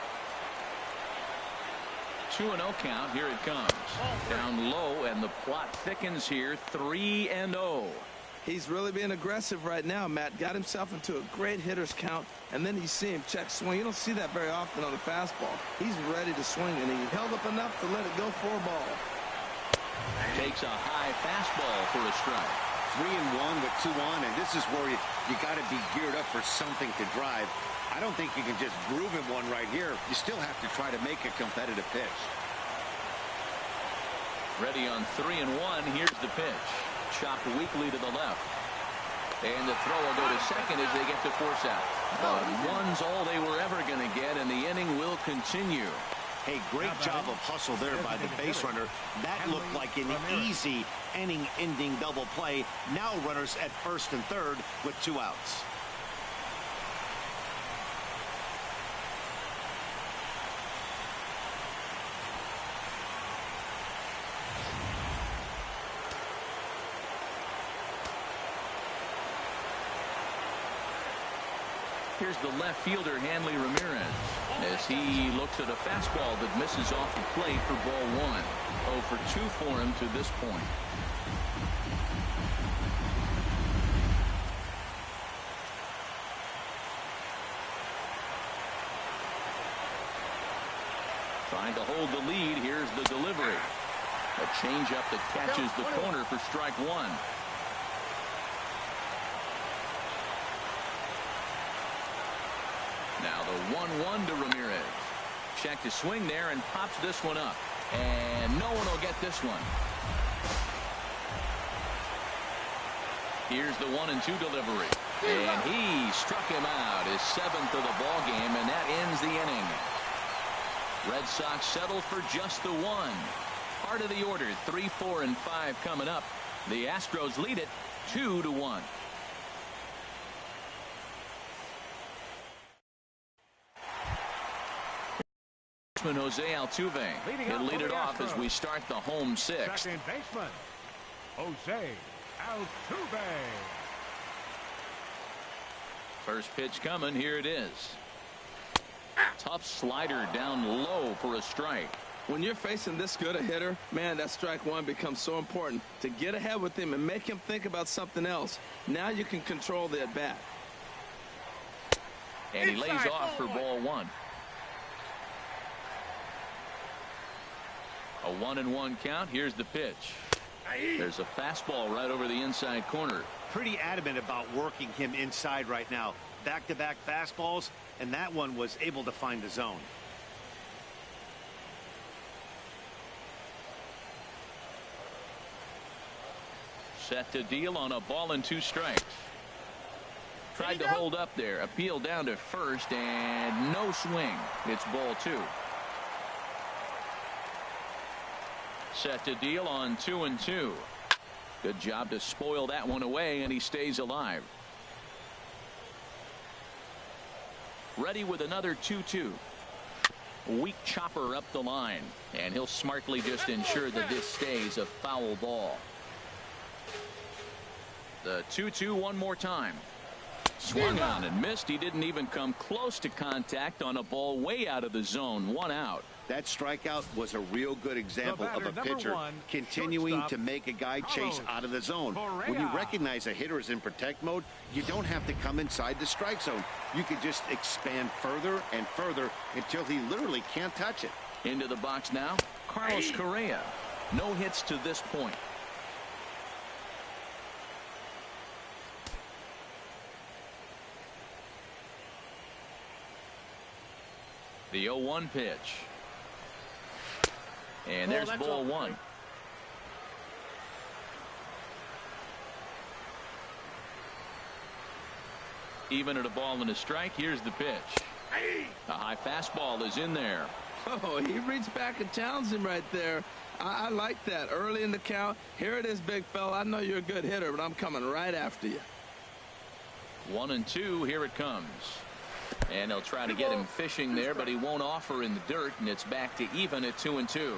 2-0 count. Here it comes. Down low, and the plot thickens here. 3-0. He's really being aggressive right now, Matt. Got himself into a great hitter's count, and then you see him check swing. You don't see that very often on the fastball. He's ready to swing, and he held up enough to let it go for a ball. Takes a high fastball for a strike. 3-1 with 2 on, and this is where you got to be geared up for something to drive. I don't think you can just groove him one right here. You still have to try to make a competitive pitch. Ready on 3-1. Here's the pitch. Chopped weakly to the left. And the throw will go to second as they get the force out. One's all they were ever going to get, and the inning will continue. Hey, great job of hustle there by the base runner. That looked like an easy inning-ending double play. Now runners at first and third with 2 outs. Here's the left fielder, Hanley Ramirez, as he looks at a fastball that misses off the plate for ball 1. 0 for 2 for him to this point. Trying to hold the lead. Here's the delivery. A changeup that catches the corner for strike 1. Now the 1-1 to Ramirez. Check to swing there and pops this one up. And no one will get this one. Here's the 1-2 delivery. And he struck him out, his 7th of the ball game, and that ends the inning. Red Sox settle for just the 1. Part of the order, 3, 4, and 5 coming up. The Astros lead it 2-1. Jose Altuve. He'll lead it off as we start the home 6th. Second baseman, Jose Altuve. First pitch coming. Here it is. Tough slider down low for a strike. When you're facing this good a hitter, man, that strike 1 becomes so important to get ahead with him and make him think about something else. Now you can control the at-bat. And he lays off for ball 1. A 1-1 count. Here's the pitch. There's a fastball right over the inside corner. Pretty adamant about working him inside right now. Back-to-back fastballs, and that one was able to find the zone. Set to deal on a ball and 2 strikes. Tried to hold up there. Appeal down to first, and no swing. It's ball 2. Set to deal on 2-2. Good job to spoil that one away, and he stays alive. Ready with another 2-2. Weak chopper up the line, and he'll smartly just ensure that this stays a foul ball. The 2-2 one more time. Swung on and missed. He didn't even come close to contact on a ball way out of the zone. 1 out. That strikeout was a real good example of a pitcher continuing to make a guy chase out of the zone. When you recognize a hitter is in protect mode, you don't have to come inside the strike zone. You can just expand further and further until he literally can't touch it. Into the box now, Carlos Correa. No hits to this point. The 0-1 pitch. And there's ball one. Even at a ball and a strike, here's the pitch. A high fastball is in there. Oh, he reached back and challenged him right there. I like that. Early in the count. Here it is, big fella. I know you're a good hitter, but I'm coming right after you. 1-2. Here it comes. And they'll try to get him fishing there, but he won't offer in the dirt, and it's back to even at 2-2.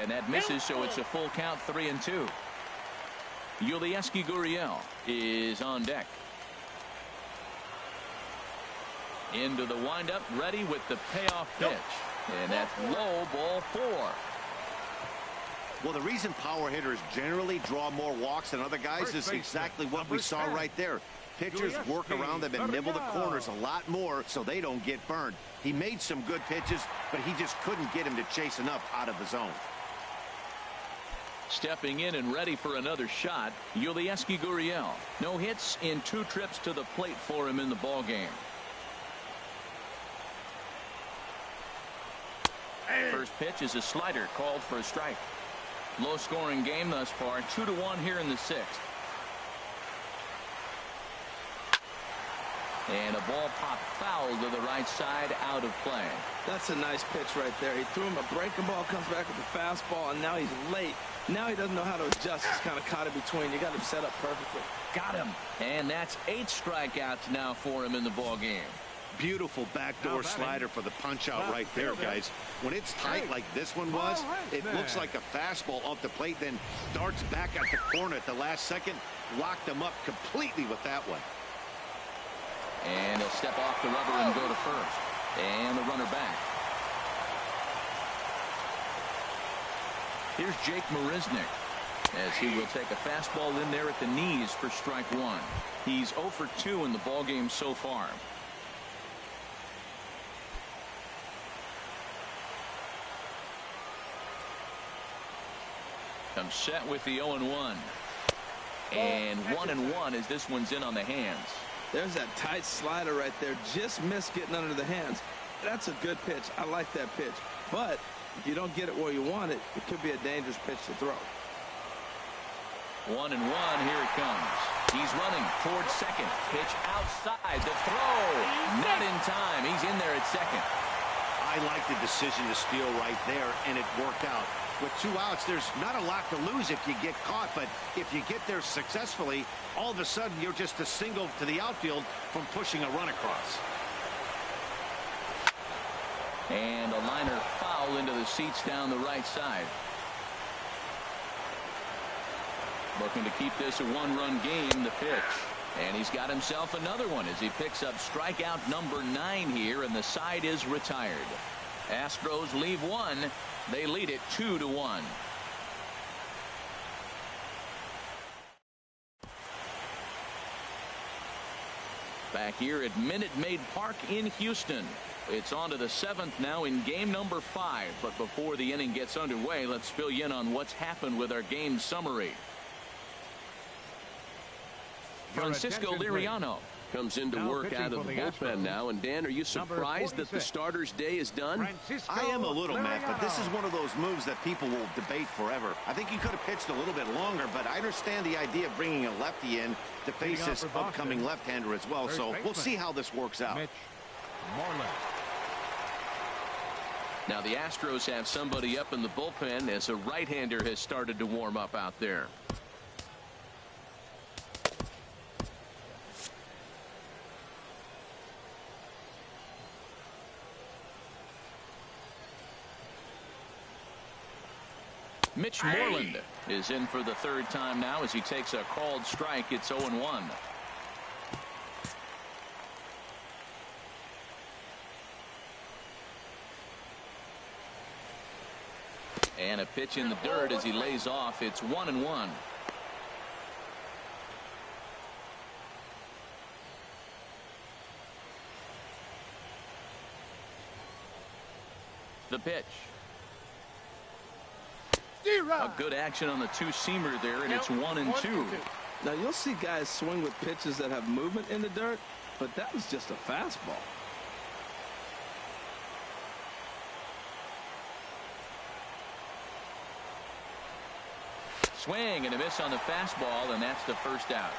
And that misses, so it's a full count, 3-2. E-J-Abreu is on deck. Into the windup, ready with the payoff pitch. And that's low, ball 4. Well, the reason power hitters generally draw more walks than other guys is exactly what we saw right there. Pitchers work around them and nibble the corners a lot more so they don't get burned. He made some good pitches, but he just couldn't get him to chase enough out of the zone. Stepping in and ready for another shot, E-J-Abreu. No hits in 2 trips to the plate for him in the ball game. First pitch is a slider called for a strike. Low scoring game thus far, 2-1 here in the 6th. And a ball popped foul to the right side, out of play. That's a nice pitch right there. He threw him a breaking ball, comes back with the fastball, and now he's late. Now he doesn't know how to adjust. He's kind of caught in between. You got him set up perfectly. Got him. And that's 8 strikeouts now for him in the ball game. Beautiful backdoor slider for the punch out right there, guys. When it's tight like this one was, it looks like a fastball off the plate, then darts back at the corner at the last second. Locked him up completely with that one. And he'll step off the rubber and go to first. And the runner back. Here's Jake Marisnick, as he will take a fastball in there at the knees for strike 1. He's 0 for 2 in the ball game so far. Comes set with the 0-1. And 1-1 as this one's in on the hands. There's that tight slider right there. Just missed getting under the hands. That's a good pitch. I like that pitch. But if you don't get it where you want it, it could be a dangerous pitch to throw. 1-1. Here it comes. He's running towards second. Pitch outside. The throw. Not in time. He's in there at second. I like the decision to steal right there, and it worked out. With 2 outs, there's not a lot to lose if you get caught, but if you get there successfully, all of a sudden you're just a single to the outfield from pushing a run across. And a liner foul into the seats down the right side. Looking to keep this a 1-run game, the pitch. And he's got himself another one as he picks up strikeout number 9 here, and the side is retired. Astros leave 1. They lead it 2-1. Back here at Minute Maid Park in Houston. It's on to the 7th now in game number 5. But before the inning gets underway, let's fill you in on what's happened with our game summary. Francisco Liriano comes into work out of the bullpen now. And Dan, are you surprised that the starter's day is done? I am a little, Matt, but this is one of those moves that people will debate forever. I think he could have pitched a little bit longer, but I understand the idea of bringing a lefty in to face this upcoming left-hander as well. So we'll see how this works out. Now the Astros have somebody up in the bullpen as a right-hander has started to warm up out there. Mitch Moreland is in for the 3rd time now as he takes a called strike. It's 0-1. And a pitch in the dirt as he lays off. It's 1-1. The pitch. D-Rod. A good action on the two-seamer there, and it's 1-2. Now, you'll see guys swing with pitches that have movement in the dirt, but that was just a fastball. Swing and a miss on the fastball, and that's the first out.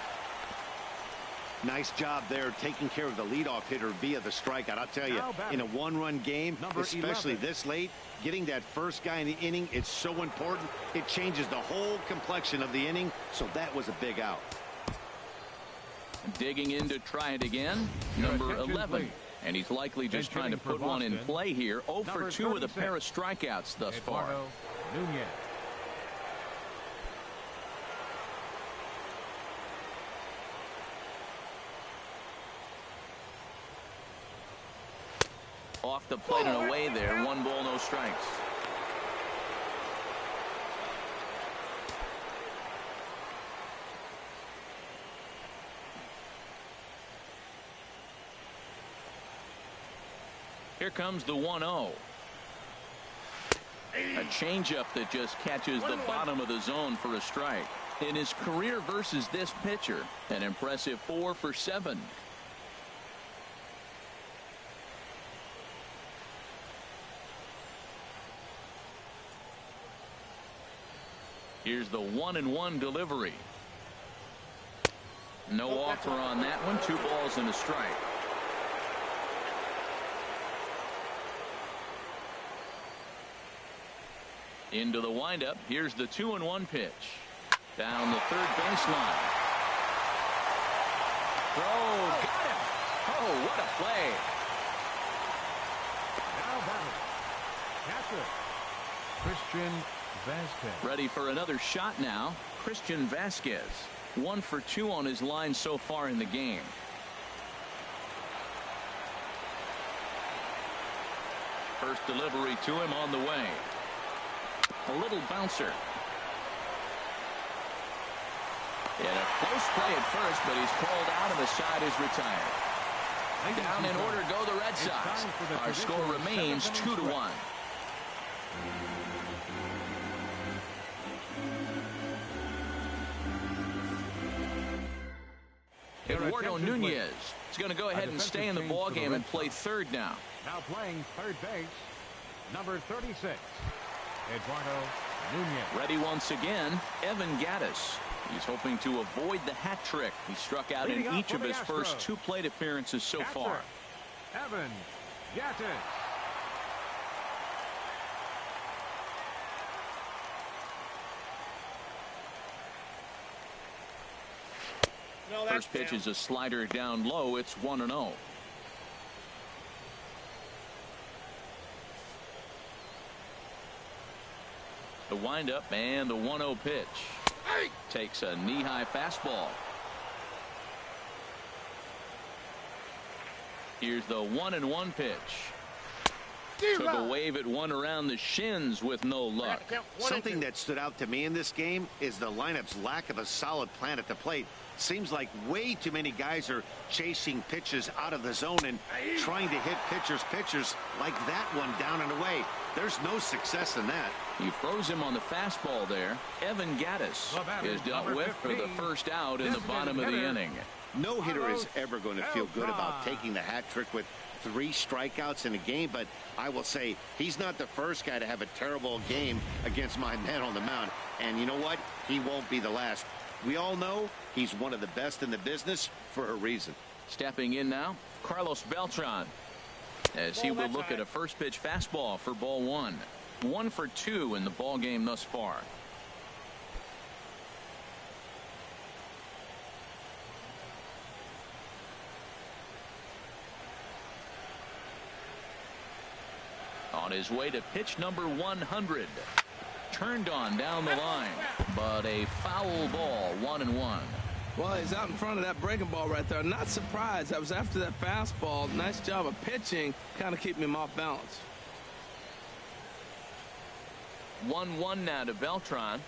Nice job there taking care of the leadoff hitter via the strikeout. I'll tell you, in a one-run game, especially this late, getting that first guy in the inning, it's so important. It changes the whole complexion of the inning, so that was a big out. Digging in to try it again, number 11. And he's likely just trying to put one in play here. 0 for 2 with a pair of strikeouts thus far. Nunez. Off the plate and away there. 1 ball, no strikes. Here comes the 1-0. A changeup that just catches the bottom of the zone for a strike. In his career versus this pitcher, an impressive 4 for 7. Here's the 1-1 delivery. No offer on that one. 2 balls and a strike. Into the windup. Here's the 2-1 pitch. Down the third baseline. Throw. Got him. Oh, what a play. Now batting. Catcher. Christian Vasquez. Ready for another shot now. Christian Vasquez. 1 for 2 on his line so far in the game. First delivery to him on the way. A little bouncer. And a close play at first, but he's called out and the side is retired. Down in order go the Red Sox. Our score remains 2-1. Eduardo Nunez is going to go ahead and stay in the ballgame and play third now. Now playing third base, number 36, Eduardo Nunez. Ready once again, Evan Gattis. He's hoping to avoid the hat trick. He struck out in each of his first 2 plate appearances so far. Evan Gattis. First pitch is a slider down low. It's 1-0. The windup and the 1-0 pitch. Takes a knee-high fastball. Here's the 1-1 pitch. Took a wave at one around the shins with no luck. Something that stood out to me in this game is the lineup's lack of a solid plan at the plate. Seems like way too many guys are chasing pitches out of the zone and trying to hit pitchers like that one down and away. There's no success in that. He froze him on the fastball there. Evan Gattis is dealt with for the first out in the bottom of the inning. No hitter is ever going to feel good about taking the hat trick with 3 strikeouts in a game, but I will say he's not the first guy to have a terrible game against my man on the mound. And you know what? He won't be the last. We all know he's one of the best in the business for a reason. Stepping in now, Carlos Beltran, as he will look at a first pitch fastball for ball 1. 1 for 2 in the ball game thus far. On his way to pitch number 100. Turned on down the line, but a foul ball. 1-1. Well, he's out in front of that breaking ball right there. Not surprised. That was after that fastball. Nice job of pitching, kind of keeping him off balance. 1-1 now to Beltran.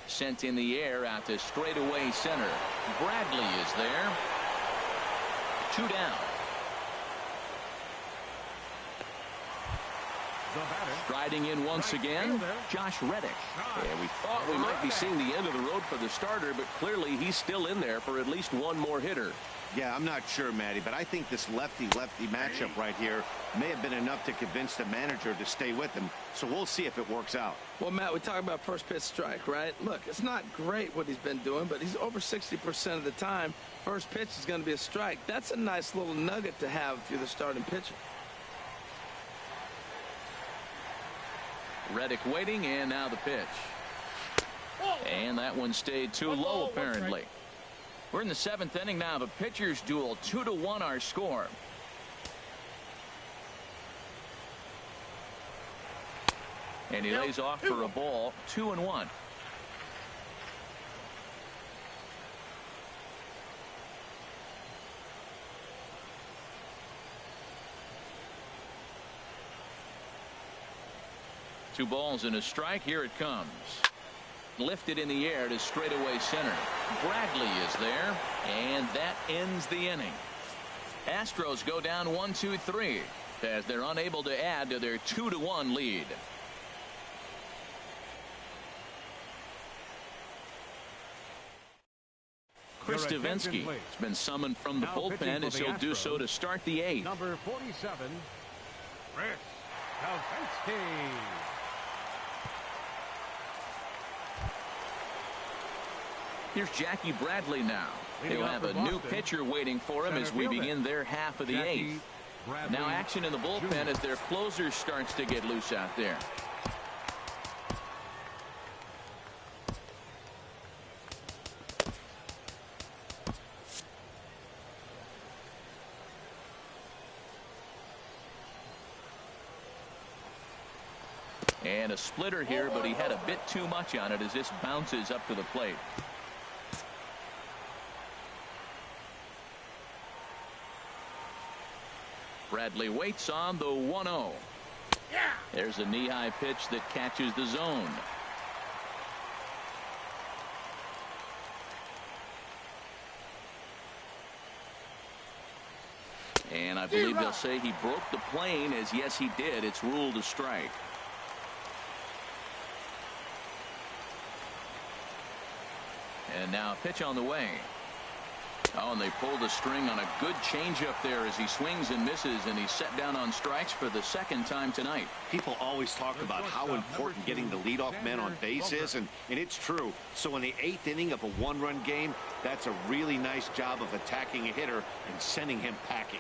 Sent in the air out to straightaway center. Bradley is there. 2 down. The batter, Striding in once again, Josh Reddick. And we thought we might be seeing the end of the road for the starter, but clearly he's still in there for at least one more hitter. Yeah, I'm not sure, Matty, but I think this lefty-lefty matchup right here may have been enough to convince the manager to stay with him. So we'll see if it works out. Well, Matt, we talk about first pitch strike, right? Look, it's not great what he's been doing, but he's over 60% of the time. First pitch is going to be a strike. That's a nice little nugget to have if you're the starting pitcher. Reddick waiting, and now the pitch. And that one stayed too low, apparently. We're in the 7th inning now. The pitchers duel, 2-1 our score. And he lays off for a ball, 2-1. Two balls and a strike. Here it comes. Lifted in the air to straightaway center. Bradley is there, and that ends the inning. Astros go down 1-2-3 as they're unable to add to their 2-1 lead. Chris Davinsky has been summoned from the bullpen as he'll do so to start the 8th. Number 47, Chris Davinsky. Here's Jackie Bradley now. He'll have a new pitcher waiting for him as we begin their half of the 8th. Now action in the bullpen as their closer starts to get loose out there. And a splitter here, but he had a bit too much on it as this bounces up to the plate. Bradley waits on the 1-0. There's a knee-high pitch that catches the zone. And I believe they'll say he broke the plane, as yes he did. It's ruled a strike. And now a pitch on the way. Oh, and they pulled the string on a good changeup there as he swings and misses, and he's set down on strikes for the 2nd time tonight. People always talk about how important getting the leadoff man on base is, and it's true. So in the 8th inning of a 1-run game, that's a really nice job of attacking a hitter and sending him packing.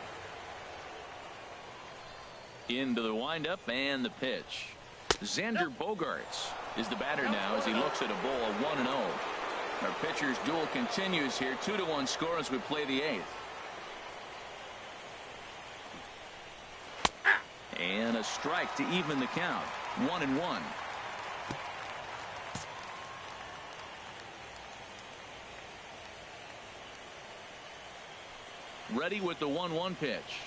Into the windup and the pitch. Xander Bogaerts is the batter now as he looks at a ball, 1-0. Our pitcher's duel continues here. 2-1 score as we play the 8th. And a strike to even the count. 1-1. Ready with the 1-1 pitch.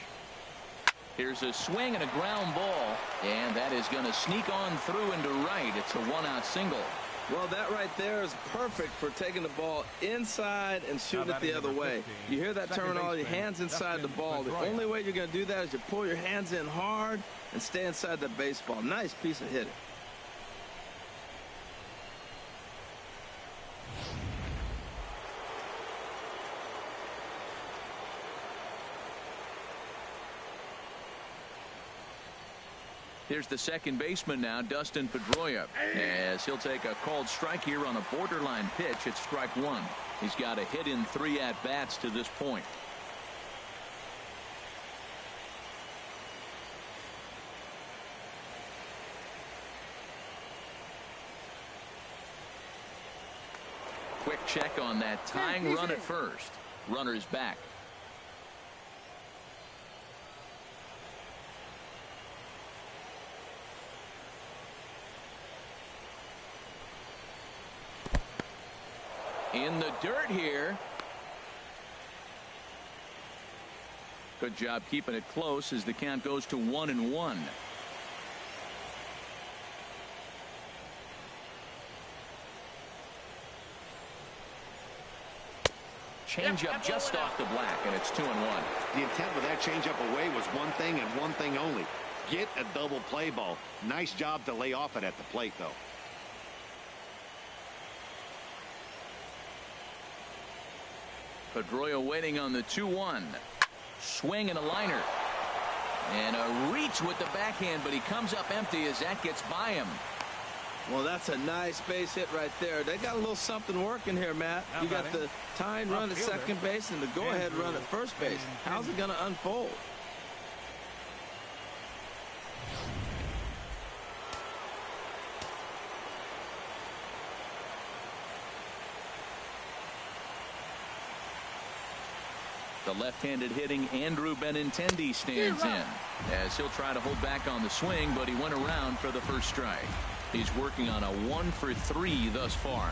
Here's a swing and a ground ball, and that is going to sneak on through into right. It's a 1-out single. Well, that right there is perfect for taking the ball inside and shooting it the other way. You hear that terminology, hands inside the ball. The only way you're going to do that is you pull your hands in hard and stay inside the baseball. Nice piece of hitting. Here's the second baseman now, Dustin Pedroia, as he'll take a called strike here on a borderline pitch at strike 1. He's got a hit in 3 at-bats to this point. Quick check on that tying run at first. Runner's back. In the dirt here. Good job keeping it close as the count goes to 1-1. Changeup just off the black, and it's 2-1. The intent with that changeup away was one thing and one thing only. get a double play ball. Nice job to lay off it at the plate, though. Pedroia waiting on the 2-1. Swing and a liner. And a reach with the backhand, but he comes up empty as that gets by him. Well, that's a nice base hit right there. They got a little something working here, Matt. You got the tying run at second base and the go-ahead run at first base. How's it going to unfold? The left-handed hitting Andrew Benintendi stands in as he'll try to hold back on the swing, but he went around for the first strike. He's working on a 1-for-3 thus far.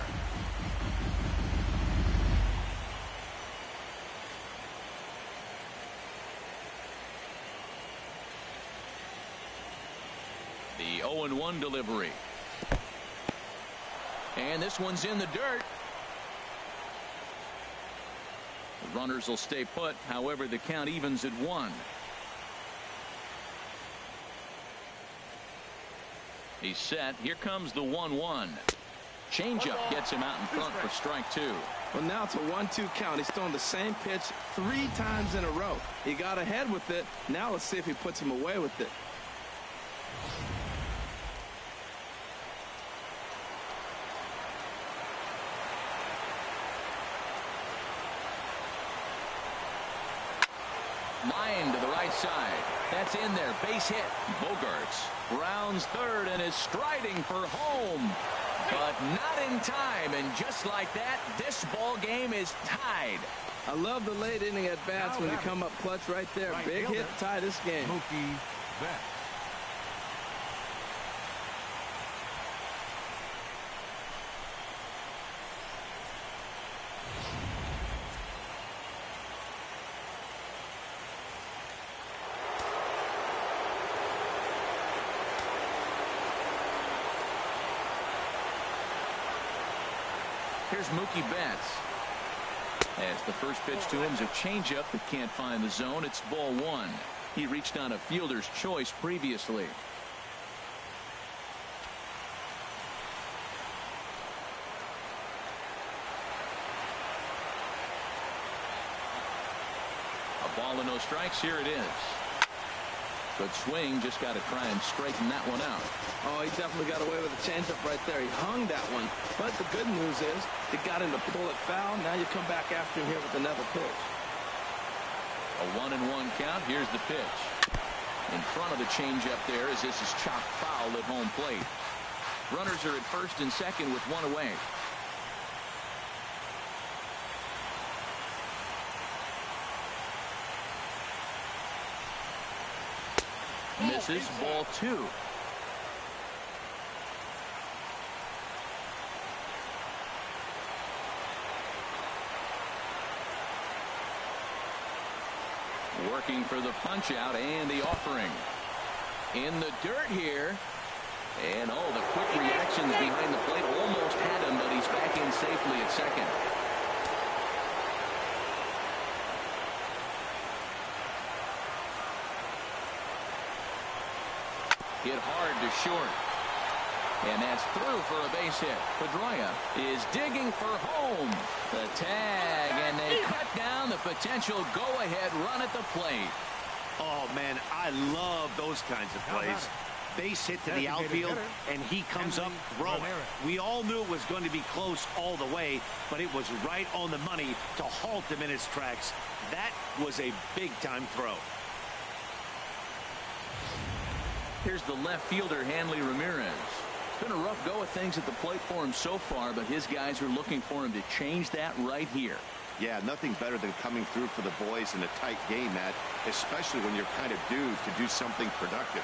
The 0-1 delivery. And this one's in the dirt. The runners will stay put. However, the count evens at 1. He's set. Here comes the 1-1. Changeup gets him out in front for strike 2. Well, now it's a 1-2 count. He's throwing the same pitch 3 times in a row. He got ahead with it. Now let's see if he puts him away with it. Line to the right side. That's in there. Base hit. Bogarts rounds third and is striding for home. But not in time. And just like that, this ball game is tied. I love the late inning at bats when you come up clutch right there. Big hit, tie this game. Mookie Betts. Here's Mookie Betts. As the first pitch to him is a changeup that can't find the zone. It's ball 1. He reached on a fielder's choice previously. A ball and no strikes. Here it is. Good swing. Just got to try and straighten that one out. Oh, he definitely got away with a changeup right there. He hung that one. But the good news is he got him to pull it foul. Now you come back after him here with another pitch. A 1-1 count. Here's the pitch. In front of the changeup there as this is chopped foul at home plate. Runners are at first and second with 1 away. Misses. Ball 2. Working for the punch out and the offering. In the dirt here. And oh, the quick reactions behind the plate almost had him, but he's back in safely at second. Hit hard to short. And that's through for a base hit. Pedroia is digging for home. The tag, and they cut down the potential go-ahead run at the plate. Oh, man, I love those kinds of plays. Base hit to the outfield, and he comes up throwing. We all knew it was going to be close all the way, but it was right on the money to halt him in his tracks. That was a big-time throw. Here's the left fielder, Hanley Ramirez. It's been a rough go of things at the plate for him so far, but his guys are looking for him to change that right here. Yeah, nothing better than coming through for the boys in a tight game, Matt, especially when you're kind of due to do something productive.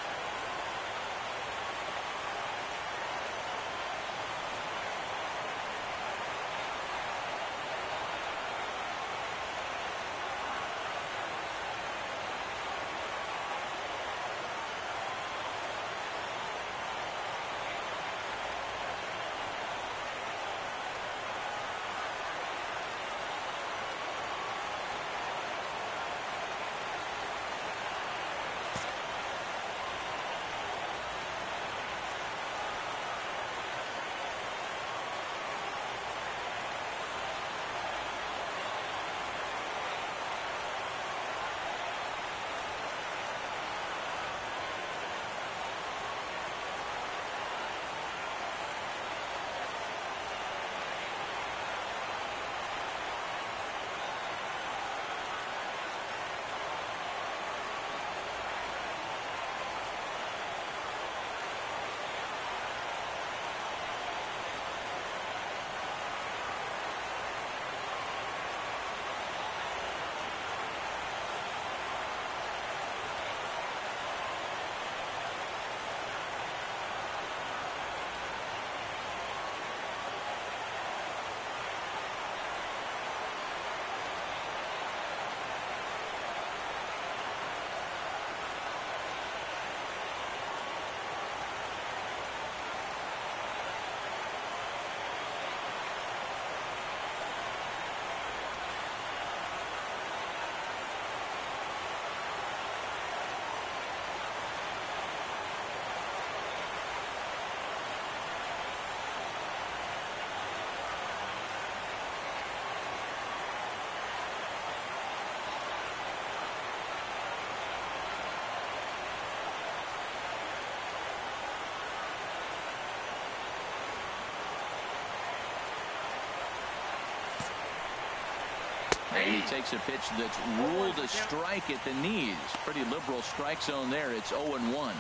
He takes a pitch that's ruled a strike at the knees. Pretty liberal strike zone there. It's 0-1.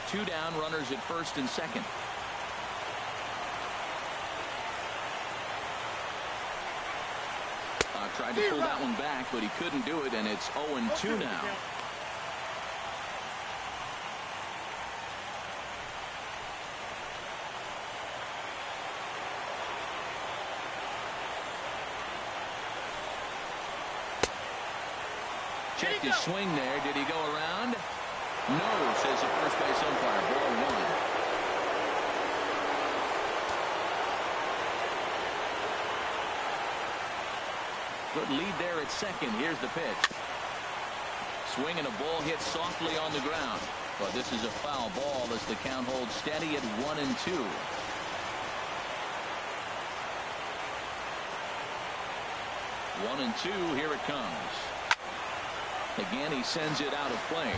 2 down, runners at first and second. Tried to pull that one back, but he couldn't do it, and it's 0-2 now. Checked his swing there. Did he go around? No, says the first base umpire. Ball 1. Good lead there at second. Here's the pitch. Swing and a ball hit softly on the ground. But this is a foul ball as the count holds steady at 1-2. One and two. Here it comes. Again, he sends it out of play.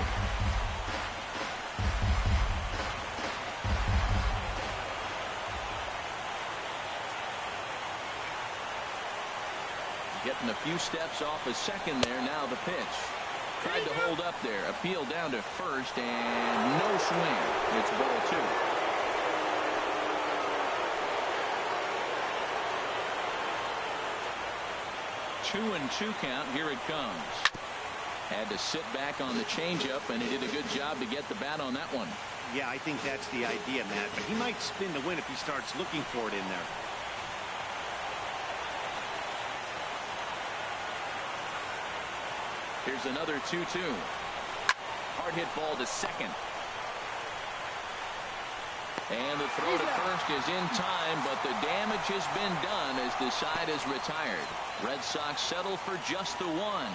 Getting a few steps off a second there. Now the pitch. Tried to hold up there. Appeal down to first and no swing. It's ball 2. 2-2 count. Here it comes. Had to sit back on the changeup, and he did a good job to get the bat on that one. Yeah, I think that's the idea, Matt. But he might spin the win if he starts looking for it in there. Here's another 2-2. Hard hit ball to second. And the throw to first is in time, but the damage has been done as the side is retired. Red Sox settle for just the one.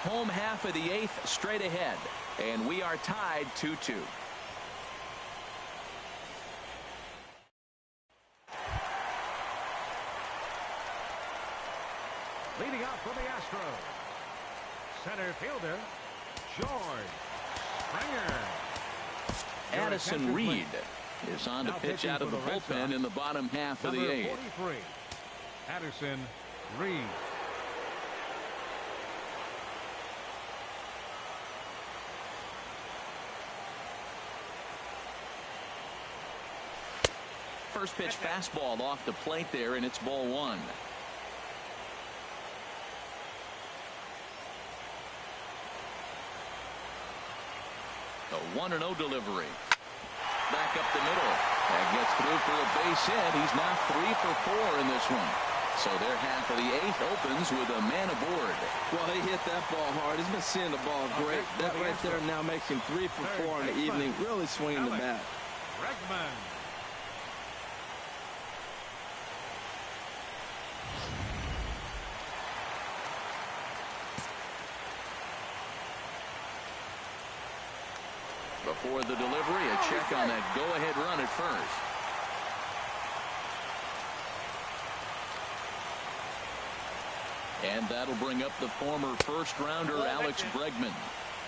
Home half of the 8th straight ahead, and we are tied 2-2. Leading out for the Astros, center fielder, George Springer. Addison Reed is on to pitch out of the bullpen in the bottom half of the 8th. 43, Addison Reed. First pitch fastball off the plate there, and it's ball 1. A 1-0 delivery. Back up the middle. That gets through for a base hit. He's now 3 for 4 in this one. So their half of the 8th opens with a man aboard. Well, he hit that ball hard. He's been seeing the ball great. That right there now makes him 3 for 4 in the evening. Really swinging the bat. Bregman. Before the delivery, a check on that go-ahead run at first. And that'll bring up the former first-rounder Alex Bregman,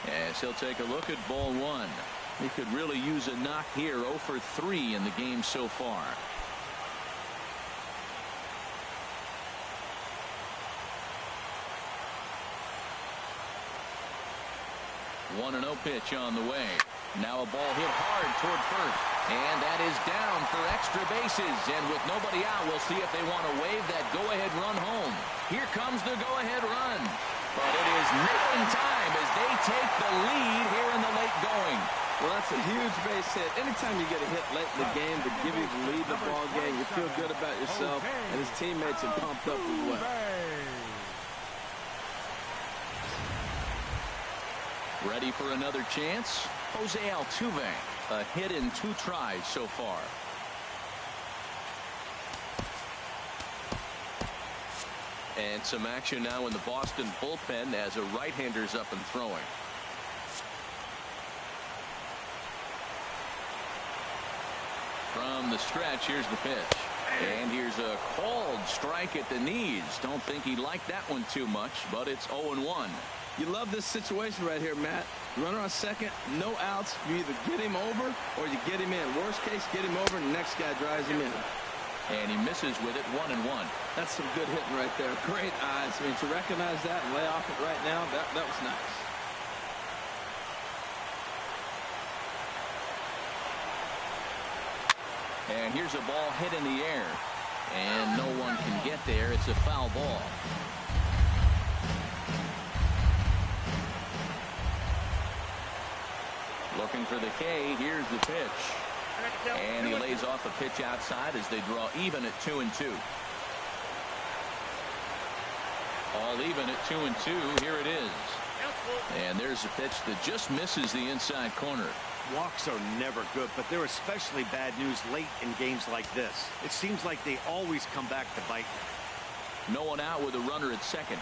as he'll take a look at ball 1. He could really use a knock here. 0 for 3 in the game so far. One 1-0 pitch on the way. Now a ball hit hard toward first, and that is down for extra bases. And with nobody out, we'll see if they want to wave that go-ahead run home. Here comes the go-ahead run, but it is nicking time as they take the lead here in the late going. Well, that's a huge base hit. Anytime you get a hit late in the game to give you the lead in the ball game, you feel good about yourself, and his teammates are pumped up as well. Ready for another chance? Jose Altuve, a hit in 2 tries so far. And some action now in the Boston bullpen as a right-hander's up and throwing. From the stretch, here's the pitch. And here's a called strike at the knees. Don't think he liked that one too much, but it's 0-1. You love this situation right here, Matt. Runner on second, no outs. You either get him over or you get him in. Worst case, get him over, and the next guy drives him in. And he misses with it, 1-1. That's some good hitting right there. Great eyes. I mean, to recognize that and lay off it right now, that was nice. And here's a ball hit in the air. And no one can get there. It's a foul ball. Looking for the K. Here's the pitch. And he lays off a pitch outside as they draw even at 2-2. All even at 2-2. Here it is. And there's a pitch that just misses the inside corner. Walks are never good, but they're especially bad news late in games like this. It seems like they always come back to bite. No one out with a runner at second.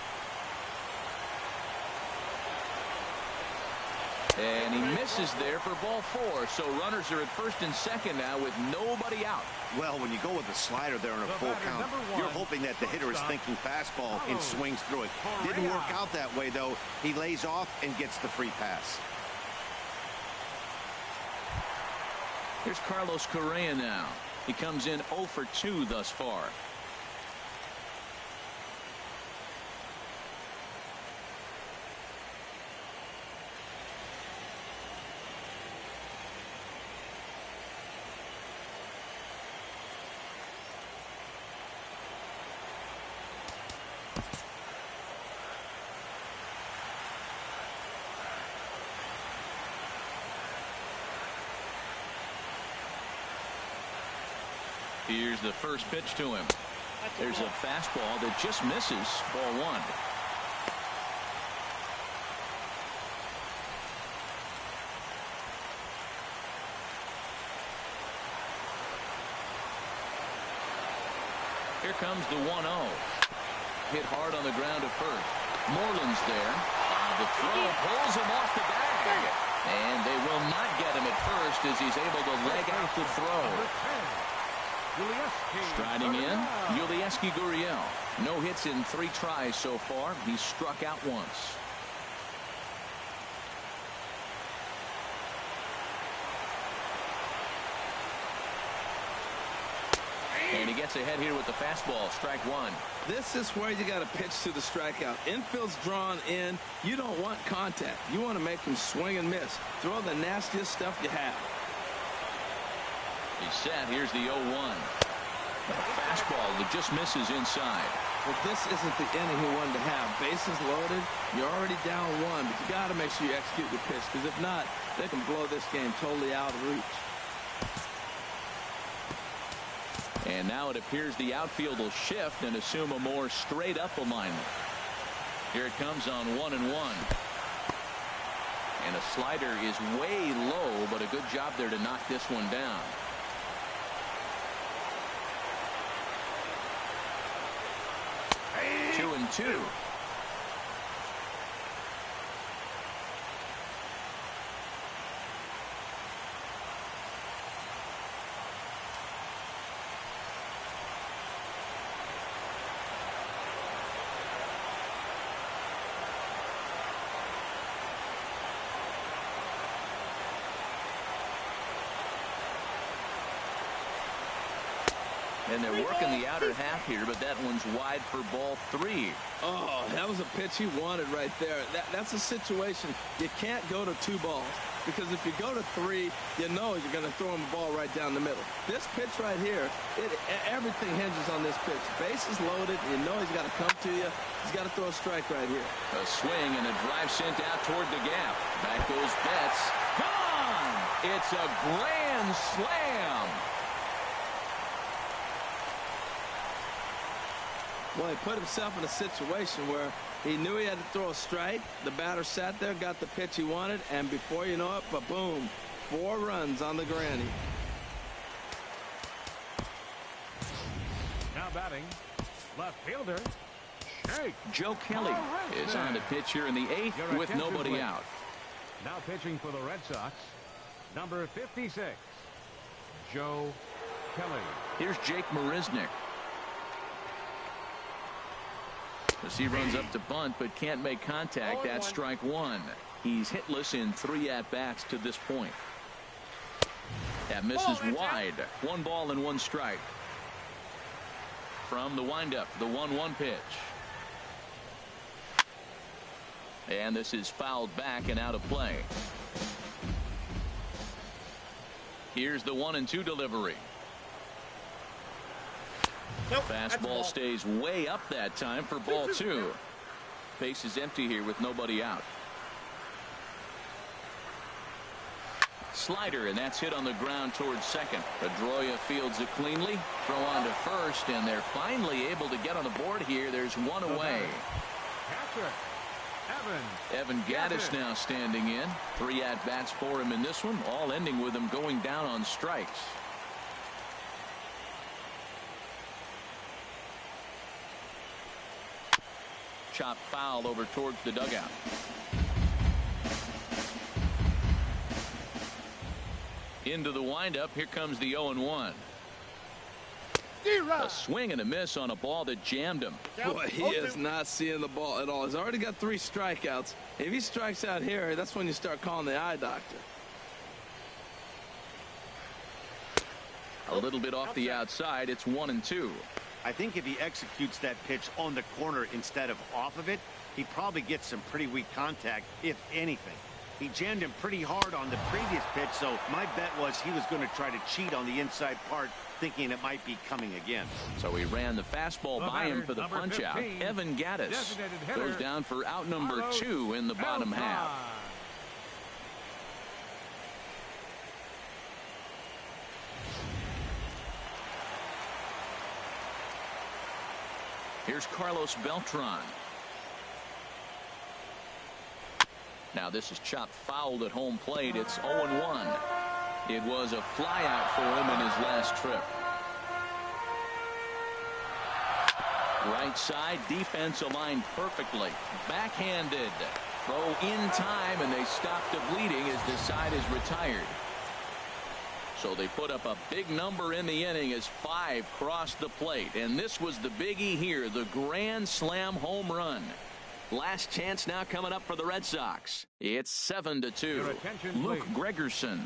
And he misses there for ball 4. So runners are at first and second now with nobody out. Well, when you go with a slider there in a full count, you're hoping that the hitter is thinking fastball and swings through it. Didn't work out that way, though. He lays off and gets the free pass. Here's Carlos Correa now. He comes in 0 for 2 thus far. Here's the first pitch to him. There's a fastball that just misses, ball 1. Here comes the 1-0. Hit hard on the ground at first. Moreland's there. The throw pulls him off the bag. And they will not get him at first as he's able to leg out the throw. Striding in, Yulieski Gurriel. No hits in 3 tries so far. He's struck out once. And he gets ahead here with the fastball. Strike 1. This is where you got to pitch to the strikeout. Infield's drawn in. You don't want contact. You want to make him swing and miss. Throw the nastiest stuff you have. He's set. Here's the 0-1. A fastball that just misses inside. Well, this isn't the inning he wanted to have. Bases loaded. You're already down 1, but you got to make sure you execute the pitch, because if not, they can blow this game totally out of reach. And now it appears the outfield will shift and assume a more straight-up alignment. Here it comes on 1-1. And a slider is way low, but a good job there to knock this one down. 2-2. And they're working the outer half here, but that one's wide for ball 3. Oh, that was a pitch he wanted right there. That's a situation you can't go to 2 balls, because if you go to 3, you know you're going to throw him a ball right down the middle. This pitch right here, everything hinges on this pitch. Bases loaded. You know he's got to come to you. He's got to throw a strike right here. A swing and a drive sent out toward the gap. Back goes Betts. Gone! It's a grand slam. Well, he put himself in a situation where he knew he had to throw a strike. The batter sat there, got the pitch he wanted, and before you know it, ba-boom, 4 runs on the granny. Now batting, left fielder, Shake. Joe Kelly is on the pitch here in the 8th with nobody out. Now pitching for the Red Sox, number 56, Joe Kelly. Here's Jake Marisnick. As he runs up to bunt but can't make contact. That's strike 1. He's hitless in 3 at-bats to this point. That misses wide. 1 ball and 1 strike. from the windup, the 1-1 pitch. And this is fouled back and out of play. Here's the 1-2 delivery. Nope, Fastball stays way up that time for ball 2. Base is empty here with nobody out. Slider, and that's hit on the ground towards second. Pedroia fields it cleanly. Throw on to first, and they're finally able to get on the board here. There's one away. Evan Gaddis now standing in. 3 at-bats for him in this one, all ending with him going down on strikes. Chop foul over towards the dugout. Into the windup. Here comes the 0-1. A swing and a miss on a ball that jammed him. Boy, he is not seeing the ball at all. He's already got 3 strikeouts. If he strikes out here, that's when you start calling the eye doctor. A little bit off the outside. It's 1-2. I think if he executes that pitch on the corner instead of off of it, he probably gets some pretty weak contact, if anything. He jammed him pretty hard on the previous pitch, so my bet was he was going to try to cheat on the inside part, thinking it might be coming again. So he ran the fastball by him for the punch out. Evan Gaddis goes down for out number 2 in the bottom half. Here's Carlos Beltran. Now this is chopped fouled at home plate. It's 0-1. It was a flyout for him in his last trip. Right side, defense aligned perfectly. Backhanded. Throw in time, and they stop the bleeding as the side is retired. So they put up a big number in the inning as 5 crossed the plate. And this was the biggie here, the grand slam home run. Last chance now coming up for the Red Sox. It's 7-2. Luke Gregerson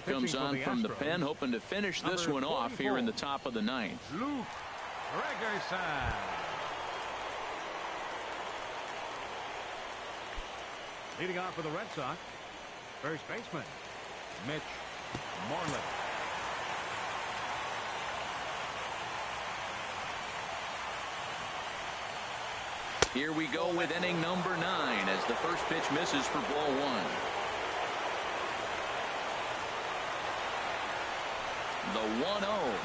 comes on from the pen, hoping to finish this one off here in the top of the 9th. Luke Gregerson. Leading off for the Red Sox, first baseman Mitch Moreland. Here we go with inning number 9 as the first pitch misses for ball 1. The 1-0.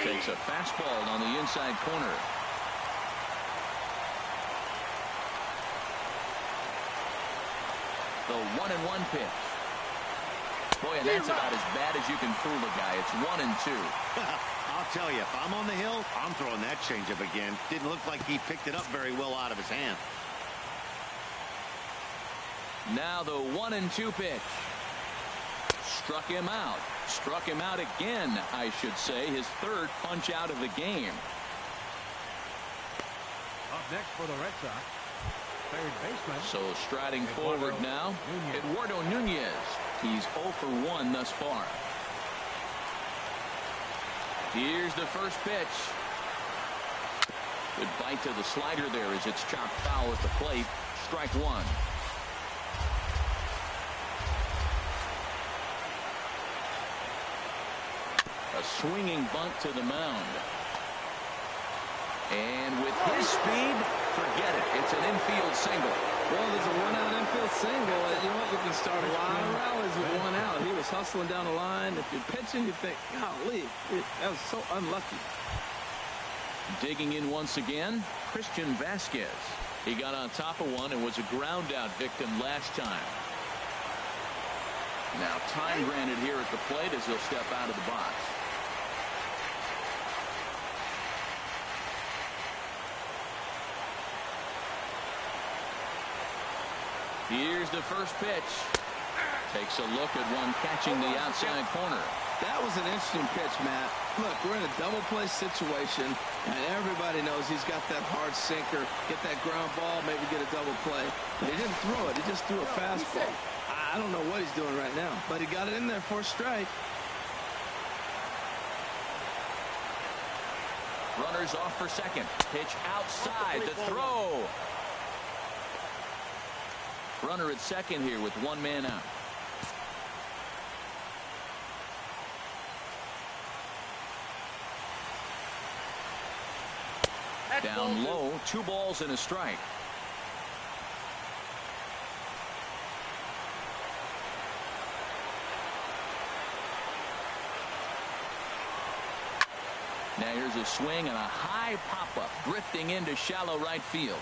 Takes a fastball on the inside corner. The 1-1 pitch. Boy, and that's about as bad as you can fool a guy. It's 1-2. I'll tell you, if I'm on the hill, I'm throwing that changeup again. Didn't look like he picked it up very well out of his hand. Now the 1-2 pitch. Struck him out. Struck him out again, I should say. His 3rd punch out of the game. Up next for the Red Sox, third baseman. So striding forward now, Eduardo Nunez. He's 0 for 1 thus far. Here's the first pitch. Good bite to the slider there as it's chopped foul at the plate. Strike 1. A swinging bunt to the mound. And with his speed, forget it. It's an infield single. Well, there's a 1-out infield single. You know what? You can start a lot of rallies with 1 out. He was hustling down the line. If you're pitching, you think, golly, that was so unlucky. Digging in once again, Christian Vasquez. He got on top of one and was a ground out victim last time. Now time granted here at the plate as he'll step out of the box. Here's the first pitch. Takes a look at one catching the outside corner. That was an interesting pitch, Matt. Look, we're in a double play situation, and everybody knows he's got that hard sinker. Get that ground ball, maybe get a double play. But he didn't throw it. He just threw a fastball. I don't know what he's doing right now, but he got it in there for a strike. Runners off for second. Pitch outside. The throw. Runner at second here with one man out. Down low, 2 balls and a strike. Now here's a swing and a high pop-up drifting into shallow right field.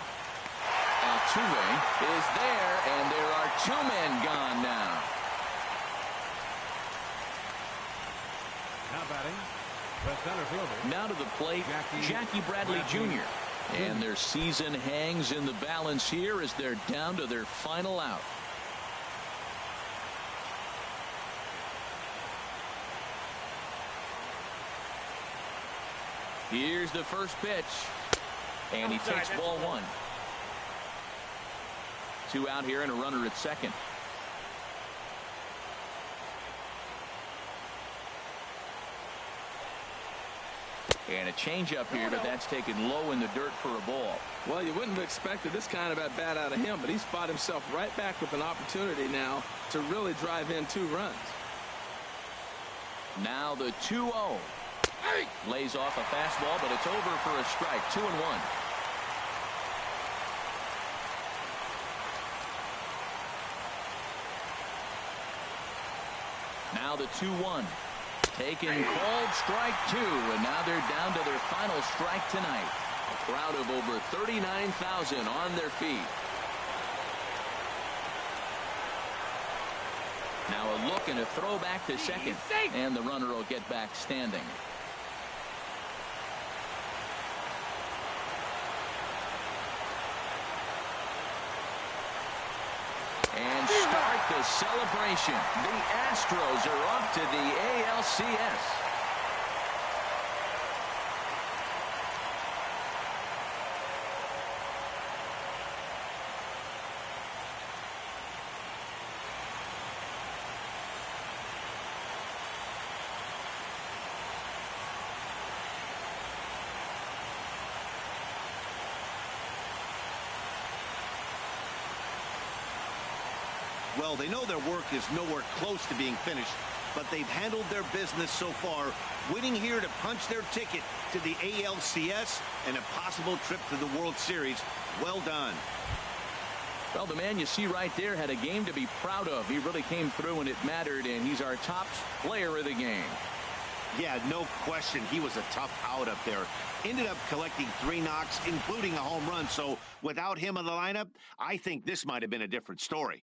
Altuve is there, and there are 2 men gone now. Now batting, the center fielder. Now to the plate, Jackie Bradley Jr. And their season hangs in the balance here as they're down to their final out. Here's the first pitch. And he takes ball 1. 2 out here and a runner at second. And a changeup here, but that's taken low in the dirt for a ball. Well, you wouldn't have expected this kind of at bat out of him, but he's fought himself right back with an opportunity now to really drive in 2 runs. Now the 2-0. Lays off a fastball, but it's over for a strike. 2-1. Now the 2-1. Taken, called strike 2, and now they're down to their final strike tonight. A crowd of over 39,000 on their feet. Now a look and a throw back to second, and the runner will get back standing. And start the celebration. The Astros are off to the ALCS. Well, they know their work is nowhere close to being finished, but they've handled their business so far, winning here to punch their ticket to the ALCS and a possible trip to the World Series. Well done. Well, the man you see right there had a game to be proud of. He really came through when it mattered, and he's our top player of the game. Yeah, no question. He was a tough out up there. Ended up collecting 3 knocks, including a home run. So without him in the lineup, I think this might have been a different story.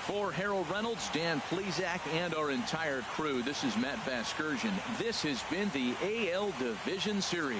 For Harold Reynolds, Dan Plesac, and our entire crew, this is Matt Vasgersian. This has been the AL Division Series.